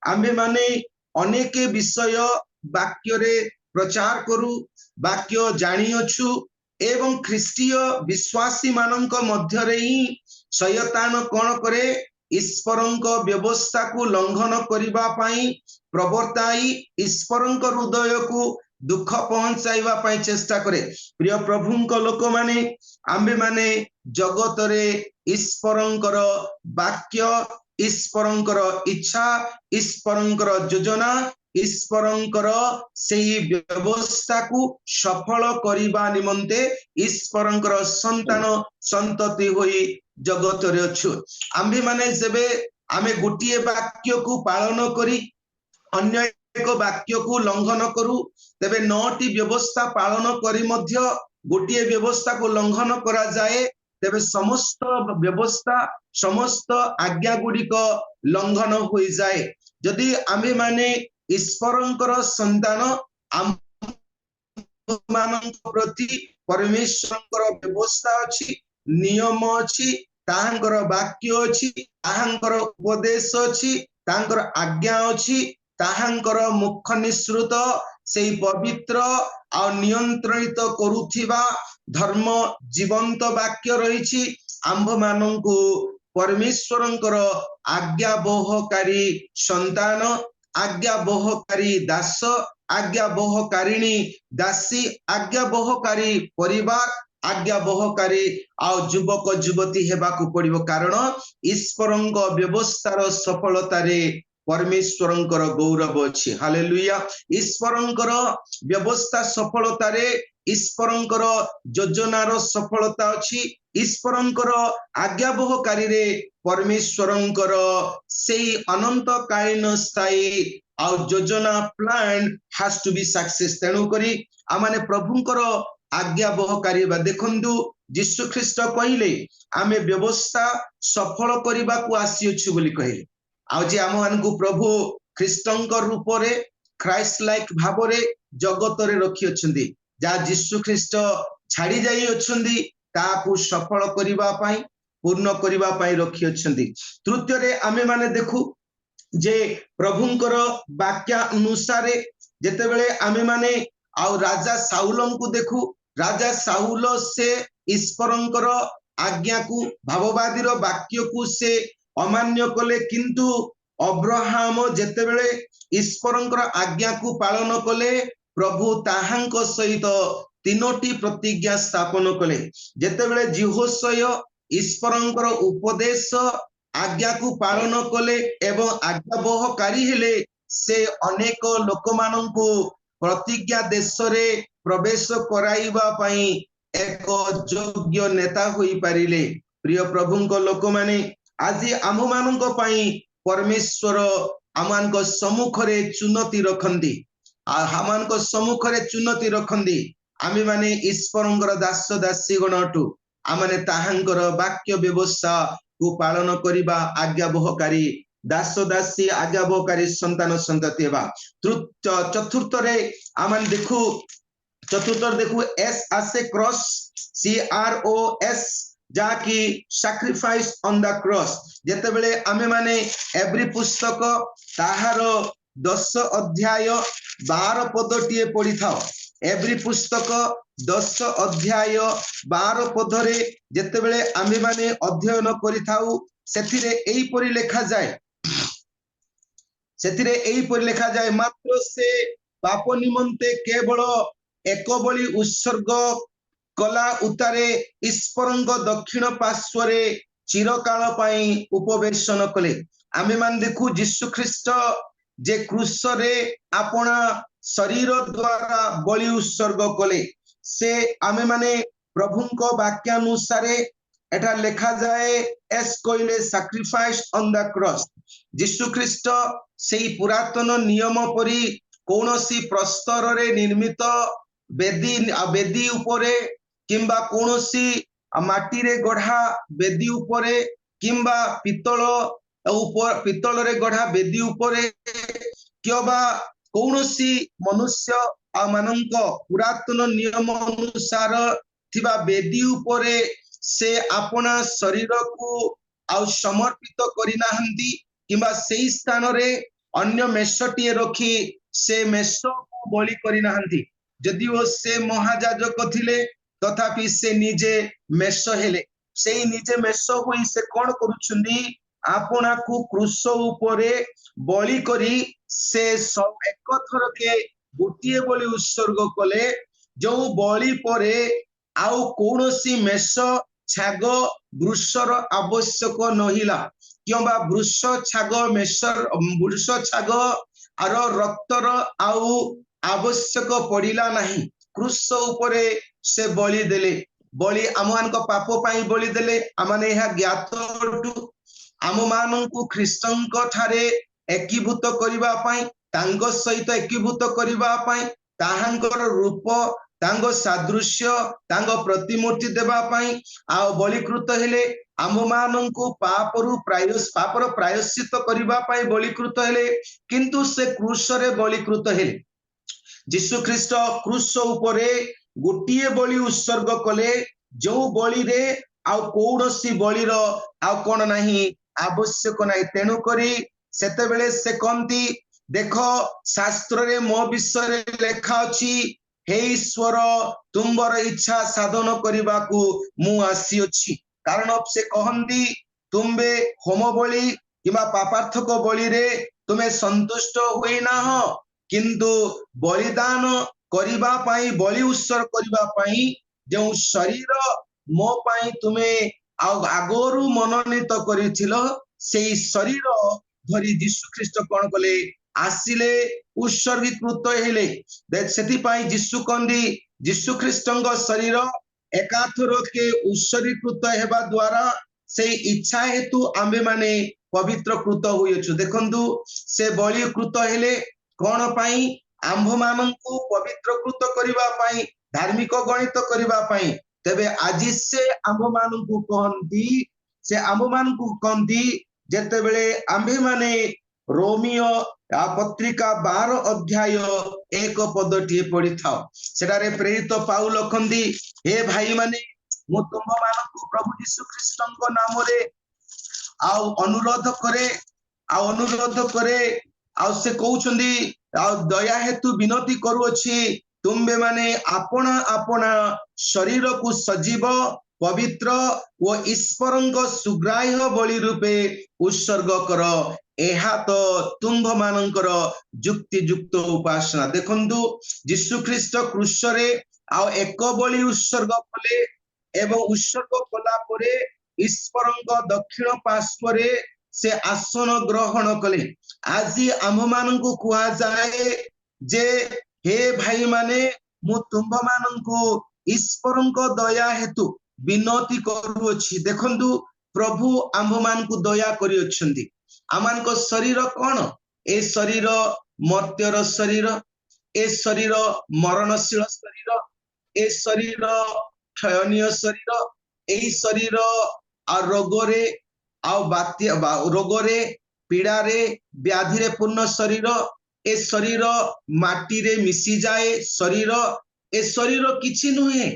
Speaker 5: आंबे माने अनेक विषय वाक्य रे प्रचार करू वाक्य जानी अछु एवं ख्रीष्टीय विश्वासी मानंक मध्य रे ही शयतान कोन करे ईश्वरंक व्यवस्था को लंघन करिबा पाई प्रवर्ताई ईश्वरंक हृदय को दुख पहुंचाइबा पाई चेष्टा करे प्रिय प्रभुंक लोक माने आंबे माने जगत रे ईश्वरंकर वाक्य ईश्वरंकर इच्छा ईश्वरंकर योजना ईश्वरंकर सेही व्यवस्था को सफल करिबा निमंते ईश्वरंकर संतान संतति होई जगत रे अछु आम्भे माने जेबे आमे गोटिए वाक्य को पालन करी अन्य एक वाक्य को लंघन करू तेबे 9टी व्यवस्था पालन करी मध्य गोटिए व्यवस्था को लंघन करा जाए तेबे समस्त व्यवस्था समस्त आज्ञा गुड़िक लंघन हो जाए जदि आमे माने ईश्वरंकर संतान आम मानक प्रति परमेश्वरंकर व्यवस्था अछि नियम अछि ताहांकर वाक्य अछि ताहांकर उपदेश अछि ताहांकर आज्ञा अछि ताहांकर मुख निसृत से पवित्र आ नियंत्रित करुथिबा धर्म जीवंत वाक्य रहिछि आंभ मानंकु परमेश्वरंकर आज्ञा बोहकारी संतान आज्ञा बोहकारी दास आज्ञा बोहकारिणी दासी आज्ञा बोहकारी परिवार आज्ञा बोहकारी आ युवक युवती हेबाकु पड़िबो कारण ईश्वरंक व्यवस्थार सफलतारे परमेश्वरंकर गौरव अछि हालेलुया ईश्वरंकर व्यवस्था सफलतारे ईश्वरंकर योजनार सफलता अछि ईश्वरंकर आज्ञा बोहकारी रे परमेश्वरंकर सेई अनंत कालीन स्थायी आ योजना plan has to be success तेणु करी आमाने प्रभुंकर आज्ञा बोहकारी बा देखंदु यीशु ख्रीष्ट कहिले आमे व्यवस्था सफल करबा को आसीछु बोली कहिले आ जे आम मानकु प्रभु ख्रीष्टंक रूप रे क्राइस्ट लाइक भाबरे जगत रे रखि अछंदी जा यीशु ख्रीष्ट छाड़ी जाई अछंदी ताकू सफल करबा पई पूर्ण करबा पई रखि अछंदी तृतीय रे आमे माने देखु जे प्रभुंकर वाक्य अनुसार जेते बेले आमे माने आ राजा साउलम को देखु राजा साउल से ईश्वरंकर आज्ञा को भाववादीर वाक्य को से अमान्य कले किंतु अब्राहम जेते बेले ईश्वरंकर आज्ञा को पालन कले प्रभु ताहांक सहित 3टी प्रतिज्ञा स्थापन कले जेते बेले जिहोशय ईश्वरंकर उपदेश आज्ञा को पालन कले एवं आज्ञा बोहकारी हेले से अनेक लोक माननकु प्रतिज्ञा देश रे प्रवेश कराइबा पई एक योग्य नेता होई पारिले प्रिय प्रभुंक लोक माने आज आम मानक पई परमेश्वर आमानक सम्मुख रे चुनौती रखंदी आमानक सम्मुख रे चुनौती रखंदी आमे माने ईश्वरंकर दास दासी गणटू आमाने ताहांकर वाक्य व्यवस्था को पालन करिबा आज्ञा बोहकारी दास दासी आज्ञा बोहकारी संतान संतति हेबा चतुर्थ रे आमान देखु चतुर्थ देखु एस आसे क्रॉस CROS जाकी सैक्रिफाइस ऑन द क्रॉस जेते बेले आमे माने एवरी पुस्तक ताहार 10 अध्याय 12 पदटिए पढ़ी थाओ एवरी पुस्तक 10 अध्याय 12 पदरे जेते बेले आमे माने अध्ययन करि थाउ सेथिरे एई परि लेखा जाय सेथिरे एई परि लेखा जाय मात्र से पाप निमंते केवल एक बलि उत्सर्ग कला उतारे ईश्वरंक दक्षिण पार्श्वरे चिरकाल पई उपवेशन कले आमे मान देखु यीशु ख्रीष्ट जे क्रूस रे अपना शरीर द्वारा बलि उत्सर्ग कले से आमे माने प्रभुंक वाक्यानुसार एटा लेखा जाए एस कोइले सैक्रिफाइस ऑन द क्रॉस यीशु ख्रीष्ट सेई पुरातन नियम परि कोनोसी प्रस्तर रे निर्मित बेदी उपरे किंबा कोनोसी माटी रे गढ़ा बेदी उपरे किंबा पितल रे गढ़ा बेदी उपरे किबा कोनोसी मनुष्य मानक पुरातन नियम अनुसार थिबा बेदी उपरे से अपना शरीर को आउ समर्पित करि नाहंती किंबा सेई स्थान रे अन्य मेषटिए रखी से मेष को बलि करि नाहंती जदि वो से महायाजक थिले तथापि से निजे मेष हेले सेई निजे मेष होई से कोन करूछंदी आपना को क्रूस उपरे बलि करी से सब एक थर के गोटिए बलि उत्सर्ग कले जो बलि परे आउ कोनोसी मेष छाग वृषर आवश्यक नहिला किंबा वृष छाग मेषर वृष छाग आर रक्तर आउ आवश्यक पड़िला नहीं क्रूस उपरे से बलि देले बलि आम मान पाप पाई बलि देले आमने यह ज्ञात आम मानू ख्रीष्ट ठारे एकीभूत करिबा पाई तांग सहित एकीभूत करिबा पाई ताहांकर रूप तांग सादृश्य तांग प्रतिमूर्ति देबा पाई आ बलिकृत हेले आम मानू पापर प्रायश्चित करिबा पाई बलिकृत हेले किंतु से क्रूस रे बलिकृत हेले जीशु ख्रीष्ट क्रूस उपरे गोटिए बलि उत्सर्ग कले जो बलि रे आ कौनसी बलिर आ कोन नाही आवश्यक नाही तेणु करी सेते बेले से कहती देख शास्त्र रे मो विषय रे लेखा अछि हे ईश्वर तुमर इच्छा साधन करने को मु आसी अछि कारण से कहती तुम्बे होम बलि किंबा पापार्थक बलि रे तुम्हें संतुष्ट हुई ना किंतु बलिदान करिबा पाई बलि उत्सर्ग करिबा पाई जो शरीर मो पाई तुम्हें आगोरु मनोनीत करिथिलो सेई शरीर धरी यीशु ख्रीष्ट कोन कले आसिले उत्सर्गीकृत हेले सेति पाई यीशु कंदी यीशु ख्रीष्टंग शरीर एकाथर के उत्सर्गीकृत हेबा द्वारा से इच्छा हेतु आम्बे माने पवित्रकृत होइछु देखंतु से बलिकृत हेले कोन पाई आंभ मानंकु पवित्रकृत करिबा पाई धार्मिक गणित करिबा पाई तबे आज से आंभ मानंकु कहंती से आंभ मानंकु कहंती जेते बेले आंभे माने रोमियो पत्रिका 12 अध्याय 1 पदटी पढ़ी था सेटारे प्रेरित पाउल लखंदी हे भाई माने मु तुम मानंकु प्रभु यीशु ख्रीष्टंक नाम रे अनुरोध करे से कहउछंदी दया हेतु विनती करूअछि तुम्बे माने आपण आपण शरीर को सजीव पवित्र और ईश्वरंक सुग्राह्य बलि रूपे उत्सर्ग कर एहा तो तुम्भ मानकर जुक्ति युक्त उपासना देखंतु यीशु ख्रीष्ट क्रूस रे आ एक बलि उत्सर्ग कले एवं उत्सर्ग कला परे ईश्वरंक दक्षिण पार्श्व रे से आसन ग्रहण कले आज आम मानकु कुआ जाए जे हे भाई माने मु तुम्भ मानकु ईश्वरंक दया हेतु विनती करूअछि देखंतु प्रभु आम मानकु दया करिअछंती आमानक शरीर कौन ए शरीर मर्त्यर शरीर ए शरीर मरणशील शरीर ए शरीर क्षयनीय शरीर ए शरीर आ रोगरे आ बात्य रोगरे पीड़ारे व्याधि रे पूर्ण शरीर ए शरीर माटी रे मिसी जाए शरीर ए शरीर किछि नुहे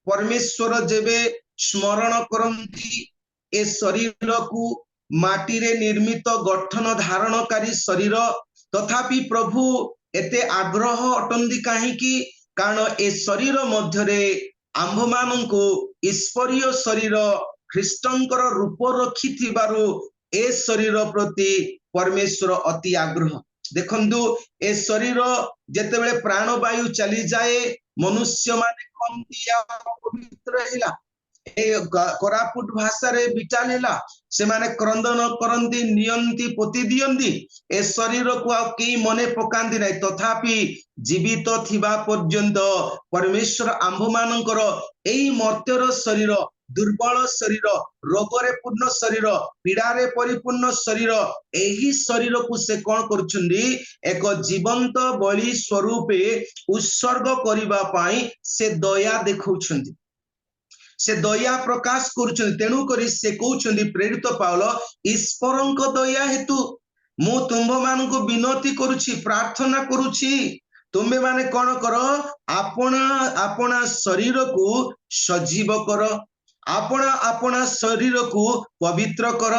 Speaker 5: परमेश्वर जेबे स्मरण करंती ए शरीर को माटी रे निर्मित गठन धारणकारी शरीर तथापि प्रभु एते आग्रह अटंदी काहेकि कारण ए शरीर मध्य रे आंभ मानंको ईश्वरीय शरीर ख्रीष्टंकर रूप रखी थिबारु ए शरीर प्रति परमेश्वर अति आग्रह देखंतु ए शरीर जेतेबेले प्राणवायु चली जाए मनुष्य माने कंदिया पवित्र हिला ए कोरापुट भाषा रे विटाल हिला से माने क्रंदन करंती नियंती पोती दियंती ए शरीर को आ के मने पकांती नै तथापि जीवित थिबा पर्यंत परमेश्वर आंभ मानकर एई मर्त्यर शरीर दुर्बल शरीर रोगरे पूर्ण शरीर पीड़ारे परिपूर्ण शरीर एही शरीर को से कौन करछुंदी एक जीवंत बलि स्वरूपे उत्सर्ग करिबा पाई से दया देखौछुंदी से दया प्रकाश करुछुंदी तेणु करी से कहउछुंदी प्रेरित पाउल ईश्वरंक दया हेतु मु तुंभ मानकु विनती करूछि प्रार्थना करूछि तुम्बे माने कौन करो आपना शरीर को सजीव करो आपना शरीर को पवित्र कर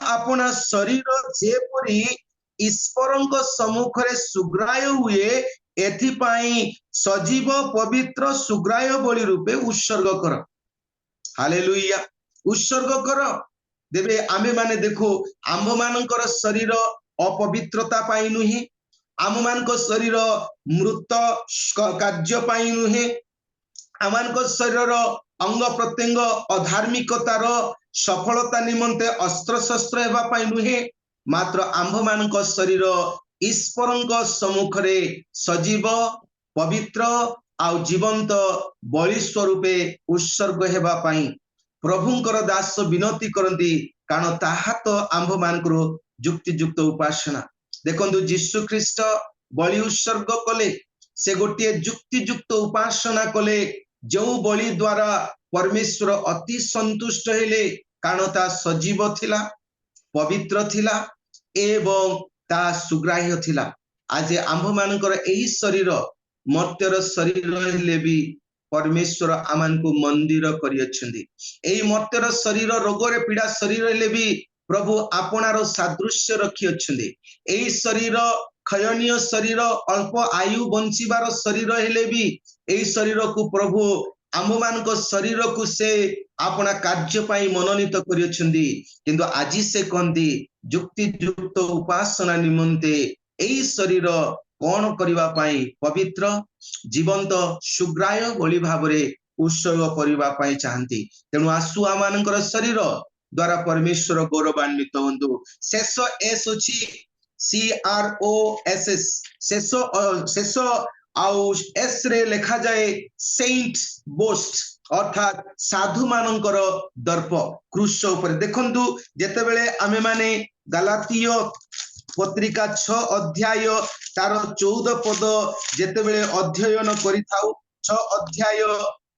Speaker 5: आपना शरीर जेपरी ईश्वरंक सम्मुख रे सुग्राह्य हुए एथिपाई सजीव पवित्र सुग्राह्य बलि रूपे उत्सर्ग कर हालेलुया उत्सर्ग कर देबे आमे माने देखो आंभ मानकर शरीर अपवित्रता पाई नुहे आम मानक शरीर मृत कार्य पाई नुहे आमानक शरीर अंग प्रत्यंग अधार्मिकतार सफलता निमंते अस्त्र शस्त्र हेबा पाई नुहे मात्र आंभ मानक शरीर ईश्वरंक सम्मुख रे सजीव पवित्र आउ जीवंत बलि स्वरूपे उत्सर्ग हेबा पई प्रभुंकर दास विनती करती कारण ताहा तो आंभ मानकर युक्तियुक्त उपासना देखंतु यीशु ख्रीस्ट बलि उत्सर्ग कले से गोटे युक्तियुक्त उपासना कले जो बलि द्वारा परमेश्वर अति संतुष्ट हेले कारण ता सजीव थिला पवित्र थिला एवं ता सुग्राह्य थिला आज आंभ मानकर एही शरीर मर्त्यर शरीर हेले भी परमेश्वर आमानकु मंदिर करियछन्ति एही मर्त्यर शरीर रोगरे पीड़ा शरीर हेले भी प्रभु आपनार सादृश्य रखियछन्ति एही शरीर क्षयनीय शरीर अल्प आयु बंचिबार शरीर हेले भी एही शरीर को प्रभु आम मान शरीर को से अपना कार्य पाई मनोनीत करियछन्ति किंतु आज से कहती युक्तियुक्त उपासना निमंते एही शरीर कौन करबा पाई पवित्र जीवंत सुग्राय बोली भाबरे उत्सर्ग करबा पाई चाहती तेणु आसु आमानकर शरीर द्वारा परमेश्वर गौरवान्वित होंतु शेष एस अछि CROSS शेष शेष आउ एस रे लिखा जाए सेंट बोस्ट अर्थात साधु मानकर दर्प क्रूस ऊपर देखंतु जेते बेले आमे माने गलातीय पत्रिका 6 अध्याय तार 14 पद जेते बेले अध्ययन करिथाउ 6 अध्याय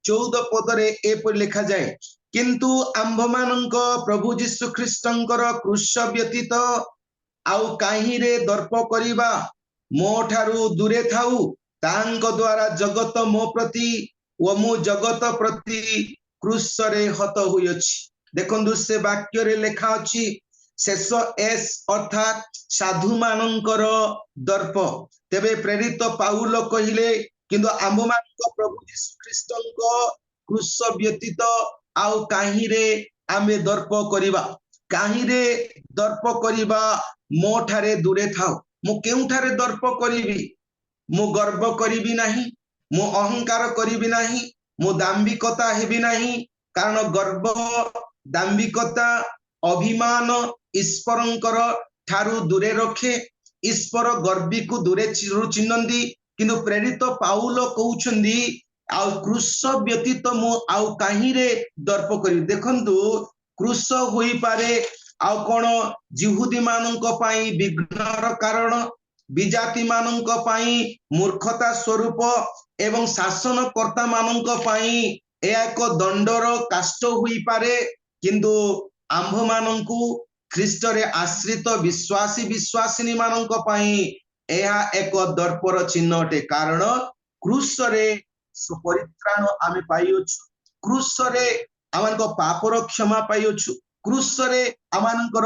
Speaker 5: 14 पद रे ए पर लिखा जाए किंतु आंभ मानक प्रभु यीशु ख्रीष्टंकर क्रूस व्यतीत आउ काहि रे दर्प करिबा मो ठारू दूरे थाउ तांक द्वारा जगत मो प्रति व मु जगत प्रति क्रूस रे हत होइछि देखंतु से वाक्य रे लिखा अछि शेष एस अर्थात साधु मानकर दर्प तेबे प्रेरित पाउल कहिले किंतु आंभ मानक प्रभु यीशु ख्रीष्टंक क्रूस व्यतीत आउ काहि रे आमे दर्प करिबा काहि रे दर्प करिबा मो ठारे दूरे थाउ मु केउ ठारे दर्प करिबी मु गर्व करिबी नाही मु अहंकार करिबी नाही मु दाम्भिकता हेबी नाही कारण गर्व दाम्भिकता अभिमान ईश्वरंकर ठारू दूरे रखे ईश्वर गर्वी को दूरे चिन्हती किंतु प्रेरित पाउल कहउछंदी आउ क्रूस व्यतीत मु आउ काहि रे दर्प करिबी देखंतु क्रूस होई पारे आउ कोन जिहुदी मानक पई विघ्नर कारण विजाति मानक पई मूर्खता स्वरूप एवं शासनकर्ता मानक पई एक दंडर काष्ट होई पारे किंतु आंभ मानकु ख्रीष्ट रे आश्रित विश्वासी विश्वासिनी मानक पई एहा एक दर्पर चिन्ह अटे कारण क्रूस रे परित्राण आमे पाइयोछु क्रूस रे आमानक पापर क्षमा पाइयोछु क्रूस रे आमानकर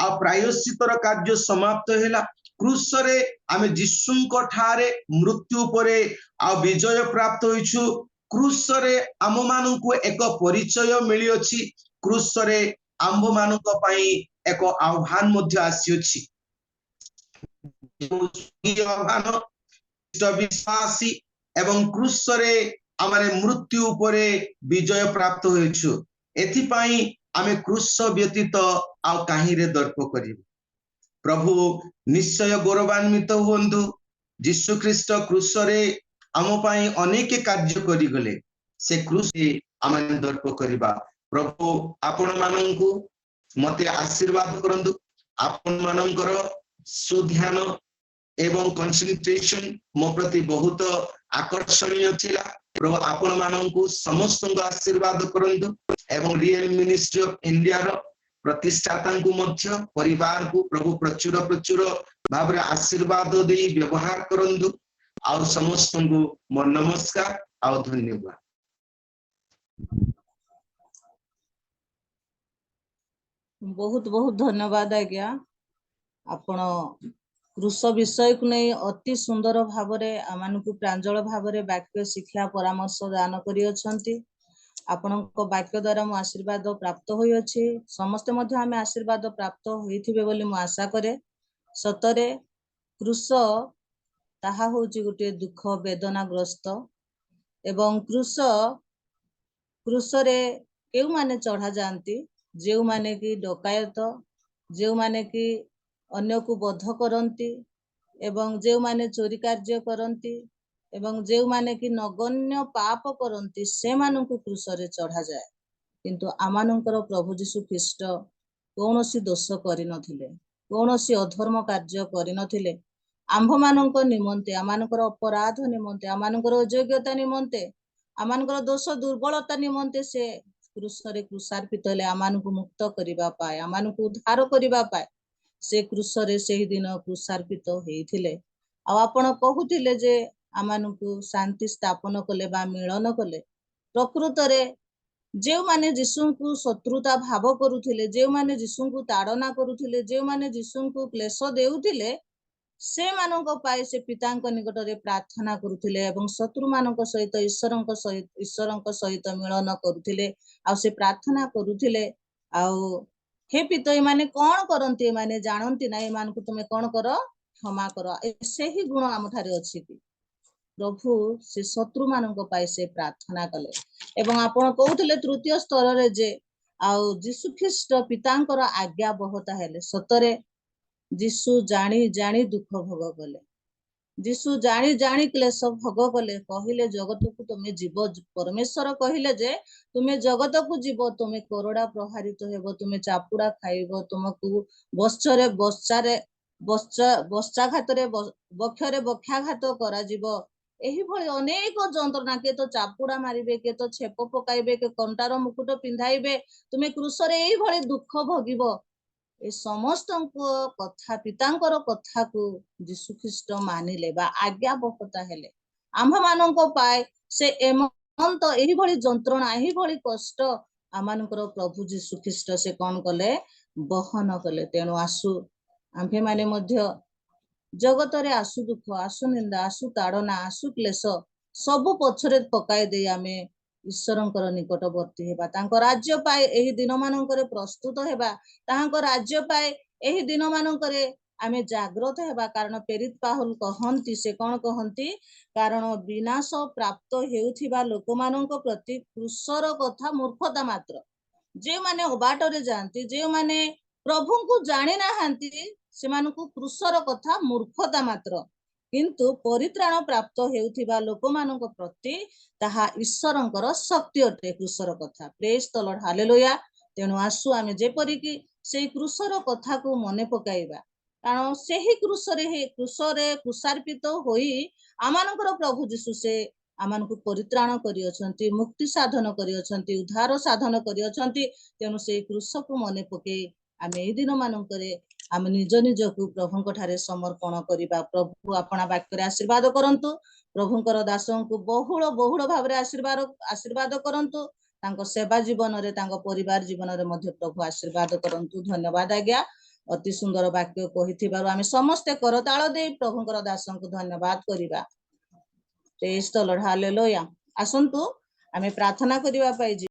Speaker 5: आ प्रायश्चितर कार्य समाप्त हैला क्रूस रे आमे जिसुंक ठारे मृत्यु परे आ विजय प्राप्त होइछु क्रूस रे आम मानकु एक परिचय मिली अछि क्रूस रे आंभ मानक पई एक आह्वान मध्य आसीछि आह्वान विश्वासी एवं क्रूस रे आमारे मृत्यु उपरे विजय प्राप्त होइछु एथि पई आमे क्रूस व्यतीत आ काहि रे दर्प करिबु प्रभु निश्चय गौरवान्वित हुंतु यीशु ख्रीष्ट क्रूस रे आम पई अनेक कार्य करि गले से क्रूस रे आमे दर्प करिबा प्रभु आपण माननकु मते आशीर्वाद करंतु आपण माननकर सुध्यान एवं कंसंट्रेशन मो प्रति बहुत आकर्षणीय थिला प्रभु आपण माननकु समस्त आशीर्वाद करंतु एवं रियल मिनिस्ट्री ऑफ इंडिया रो प्रतिष्ठाता को मध्य परिवार को प्रभु प्रचुर प्रचुर भाव आशीर्वाद दे व्यवहार करंतु आ समस्त को मोर नमस्कार आ धन्यवाद
Speaker 1: बहुत बहुत धन्यवाद आज्ञा आपण क्रूस विषय को नहीं अति सुंदर भावरे आमानकु प्रांजल भावरे वाक्य शिक्षा परामर्श दान करी अछंती आपणक वाक्य द्वारा मु आशीर्वाद प्राप्त होई अछि समस्त मध्य आमे आशीर्वाद प्राप्त होइथिबे बोली मु आशा करे सतरे क्रूस ताहा होची गुटे दुख वेदना ग्रस्त एवं क्रूस रे केउ माने चढ़ा जानती जेउ माने की डकायत जेउ माने की अन्य को बध करंती एवं जेउ माने चोरी कार्य करंती ଏବଂ ଯେଉଁମାନେ କି ନଗଣ୍ୟ ପାପ କରନ୍ତି ସେମାନଙ୍କୁ କ୍ରୁଶରେ ଚଢ଼ାଯାଏ। କିନ୍ତୁ ଆମମାନଙ୍କର ପ୍ରଭୁ ଯୀଶୁ ଖ୍ରୀଷ୍ଟ କୌଣସି ଦୋଷ କରିନଥିଲେ, କୌଣସି ଅଧର୍ମ କାର୍ଯ୍ୟ କରିନଥିଲେ। ଆମ୍ଭମାନଙ୍କ ନିମନ୍ତେ, ଆମମାନଙ୍କର ଅପରାଧ ନିମନ୍ତେ, ଆମମାନଙ୍କର ଅଯୋଗ୍ୟତା ନିମନ୍ତେ, ଆମମାନଙ୍କର ଦୋଷ ଦୁର୍ବଳତା ନିମନ୍ତେ ସେ କ୍ରୁଶରେ କ୍ରୁଶାର୍ପିତ ହେଲେ ଆମମାନଙ୍କୁ ମୁକ୍ତ କରିବା ପାଇଁ, ଆମମାନଙ୍କୁ ଉଦ୍ଧାର କରିବା ପାଇଁ ସେ କ୍ରୁଶରେ ସେହି ଦିନ କ୍ରୁଶାର୍ପିତ ହେଇଥିଲେ। ଆଉ ଆପଣ କହୁଥିଲେ ଯେ ଆମମାନଙ୍କୁ ଶାନ୍ତି ସ୍ଥାପନ କଲେ ବା ମିଳନ କଲେ। ପ୍ରକୃତରେ ଯେଉଁମାନେ ଯୀଶୁଙ୍କୁ ଶତ୍ରୁତା ଭାବ କରୁଥିଲେ, ଯେଉଁମାନେ ଯୀଶୁଙ୍କୁ ତାଡ଼ନା କରୁଥିଲେ, ଯେଉଁମାନେ ଯୀଶୁଙ୍କୁ କ୍ଲେଶ ଦେଉଥିଲେ, ସେମାନଙ୍କ ପାଇଁ ସେ ପିତାଙ୍କ ନିକଟରେ ପ୍ରାର୍ଥନା କରୁଥିଲେ ଏବଂ ଶତ୍ରୁମାନଙ୍କ ସହିତ ଈଶ୍ୱରଙ୍କ ସହିତ ମିଳନ କରୁଥିଲେ। ଆଉ ସେ ପ୍ରାର୍ଥନା କରୁଥିଲେ, ଆଉ ହେ ପିତା ଏମାନେ କଣ କରନ୍ତି, ଏମାନେ ଜାଣନ୍ତି ନା, ଏମାନଙ୍କୁ ତୁମେ କଣ କର, କ୍ଷମା କର। ସେହି ଗୁଣ ଆମଠାରେ ଅଛି କି? ପ୍ରଭୁ ସେ ଶତ୍ରୁମାନଙ୍କ ପାଇଁ ସେ ପ୍ରାର୍ଥନା କଲେ। ଏବଂ ଆପଣ କହୁଥିଲେ ତୃତୀୟ ସ୍ତରରେ ଯେ ଆଉ ଯୀଶୁ ଖ୍ରୀଷ୍ଟ ପିତାଙ୍କର ଆଜ୍ଞା ବହତା ହେଲେ। ସତରେ ଯୀଶୁ ଜାଣି ଜାଣି ଦୁଃଖ ଭୋଗ କଲେ, ଯୀଶୁ ଜାଣି ଜାଣି କ୍ଲେଶ ଭୋଗ କଲେ। କହିଲେ ଜଗତକୁ ତୁମେ ଯିବ, ପରମେଶ୍ୱର କହିଲେ ଯେ ତୁମେ ଜଗତକୁ ଯିବ, ତୁମେ କୋରଡ଼ା ପ୍ରହାରିତ ହେବ, ତୁମେ ଚାପୁଡ଼ା ଖାଇବ, ତୁମକୁ ବତ୍ସାଘାତରେ ବକ୍ଷରେ ବକ୍ଷାଘାତ କରାଯିବ। ଏହିଭଳି ଅନେକ ଯନ୍ତ୍ରଣା, କିଏ ତ ଚାପୁଡ଼ା ମାରିବେ, କିଏ ତ ଛେପ ପକାଇବେ, କିଏ କଣ୍ଟାର ମୁକୁଟ ପିନ୍ଧାଇବେ, ତୁମେ କ୍ରୁଶରେ ଏଇଭଳି ଦୁଃଖ ଭୋଗିବ। ଏ ସମସ୍ତଙ୍କ କଥା, ପିତାଙ୍କର କଥାକୁ ଯୀଶୁ ଖ୍ରୀଷ୍ଟ ମାନିଲେ ବା ଆଜ୍ଞାବହତା ହେଲେ। ଆମ୍ଭମାନଙ୍କ ପାଇଁ ସେ ଏହିଭଳି ଯନ୍ତ୍ରଣା, ଏହିଭଳି କଷ୍ଟ ଆମମାନଙ୍କର ପ୍ରଭୁ ଯୀଶୁ ଖ୍ରୀଷ୍ଟ ସେ କଣ କଲେ, ବହନ କଲେ। ତେଣୁ ଆସୁ ଆମ୍ଭେମାନେ ମଧ୍ୟ ଜଗତରେ ଆସୁ ଦୁଃଖ, ଆସୁ ନିନ୍ଦା, ଆସୁ ତାଡ଼ନା, ଆସୁ କ୍ଲେଶ ସବୁ ପଛରେ ପକାଇ ଦେଇ ଆମେ ଈଶ୍ୱରଙ୍କର ନିକଟବର୍ତ୍ତୀ ହେବା, ତାଙ୍କ ରାଜ୍ୟ ପାଇଁ ଏହି ଦିନମାନଙ୍କରେ ପ୍ରସ୍ତୁତ ହେବା, ତାଙ୍କ ରାଜ୍ୟ ପାଇଁ ଏହି ଦିନମାନଙ୍କରେ ଆମେ ଜାଗ୍ରତ ହେବା। କାରଣ ପ୍ରେରିତ ପାଉଲ କହନ୍ତି, ସେ କଣ କହନ୍ତି, କାରଣ ବିନାଶ ପ୍ରାପ୍ତ ହେଉଥିବା ଲୋକମାନଙ୍କ ପ୍ରତି କ୍ରୁଶର କଥା ମୂର୍ଖତା ମାତ୍ର। ଯେଉଁମାନେ ଅବାଟରେ ଯାଆନ୍ତି, ଯେଉଁମାନେ ପ୍ରଭୁଙ୍କୁ ଜାଣି ନାହାନ୍ତି, ସେମାନଙ୍କୁ କ୍ରୁଶର କଥା ମୂର୍ଖତା ମାତ୍ର। କିନ୍ତୁ ପରିତ୍ରାଣ ପ୍ରାପ୍ତ ହେଉଥିବା ଲୋକମାନଙ୍କ ପ୍ରତି ତାହା ଈଶ୍ୱରଙ୍କର ଶକ୍ତି ଅଟେ କ୍ରୁଶର କଥା। ପ୍ରେଜ୍ ଦ ଲର୍ଡ, ହାଲେଲୁୟା। ତେଣୁ ଆସୁ ଆମେ ଯେପରିକି ସେଇ କ୍ରୁଶର କଥାକୁ ମନେ ପକାଇବା, କାରଣ ସେହି କ୍ରୁଶରେ କ୍ରୁଶାର୍ପିତ ହୋଇ ଆମମାନଙ୍କର ପ୍ରଭୁ ଯୀଶୁ ସେ ଆମମାନଙ୍କୁ ପରିତ୍ରାଣ କରିଅଛନ୍ତି, ମୁକ୍ତି ସାଧନ କରିଅଛନ୍ତି, ଉଦ୍ଧାର ସାଧନ କରିଅଛନ୍ତି। ତେଣୁ ସେଇ କ୍ରୁଶକୁ ମନେ ପକେଇ ଆମେ ଏଇ ଦିନ ମାନଙ୍କରେ ଆମେ ନିଜ ନିଜକୁ ପ୍ରଭୁଙ୍କ ଠାରେ ସମର୍ପଣ କରିବା। ପ୍ରଭୁ ଆପଣା ବାକ୍ୟରେ ଆଶୀର୍ବାଦ କରନ୍ତୁ, ପ୍ରଭୁଙ୍କର ଦାସଙ୍କୁ ବହୁଳ ବହୁଳ ଭାବରେ ଆଶୀର୍ବାଦ କରନ୍ତୁ, ତାଙ୍କ ସେବା ଜୀବନରେ, ତାଙ୍କ ପରିବାର ଜୀବନରେ ମଧ୍ୟ ପ୍ରଭୁ ଆଶୀର୍ବାଦ କରନ୍ତୁ। ଧନ୍ୟବାଦ ଆଜ୍ଞା, ଅତି ସୁନ୍ଦର ବାକ୍ୟ କହିଥିବାରୁ ଆମେ ସମସ୍ତେ କରତାଳ ଦେଇ ପ୍ରଭୁଙ୍କର ଦାସଙ୍କୁ ଧନ୍ୟବାଦ କରିବା। ପ୍ରେଜ୍ ଦ ଲର୍ଡ, ହାଲେଲୁୟା। ଆସନ୍ତୁ ଆମେ ପ୍ରାର୍ଥନା କରିବା ପାଇଁ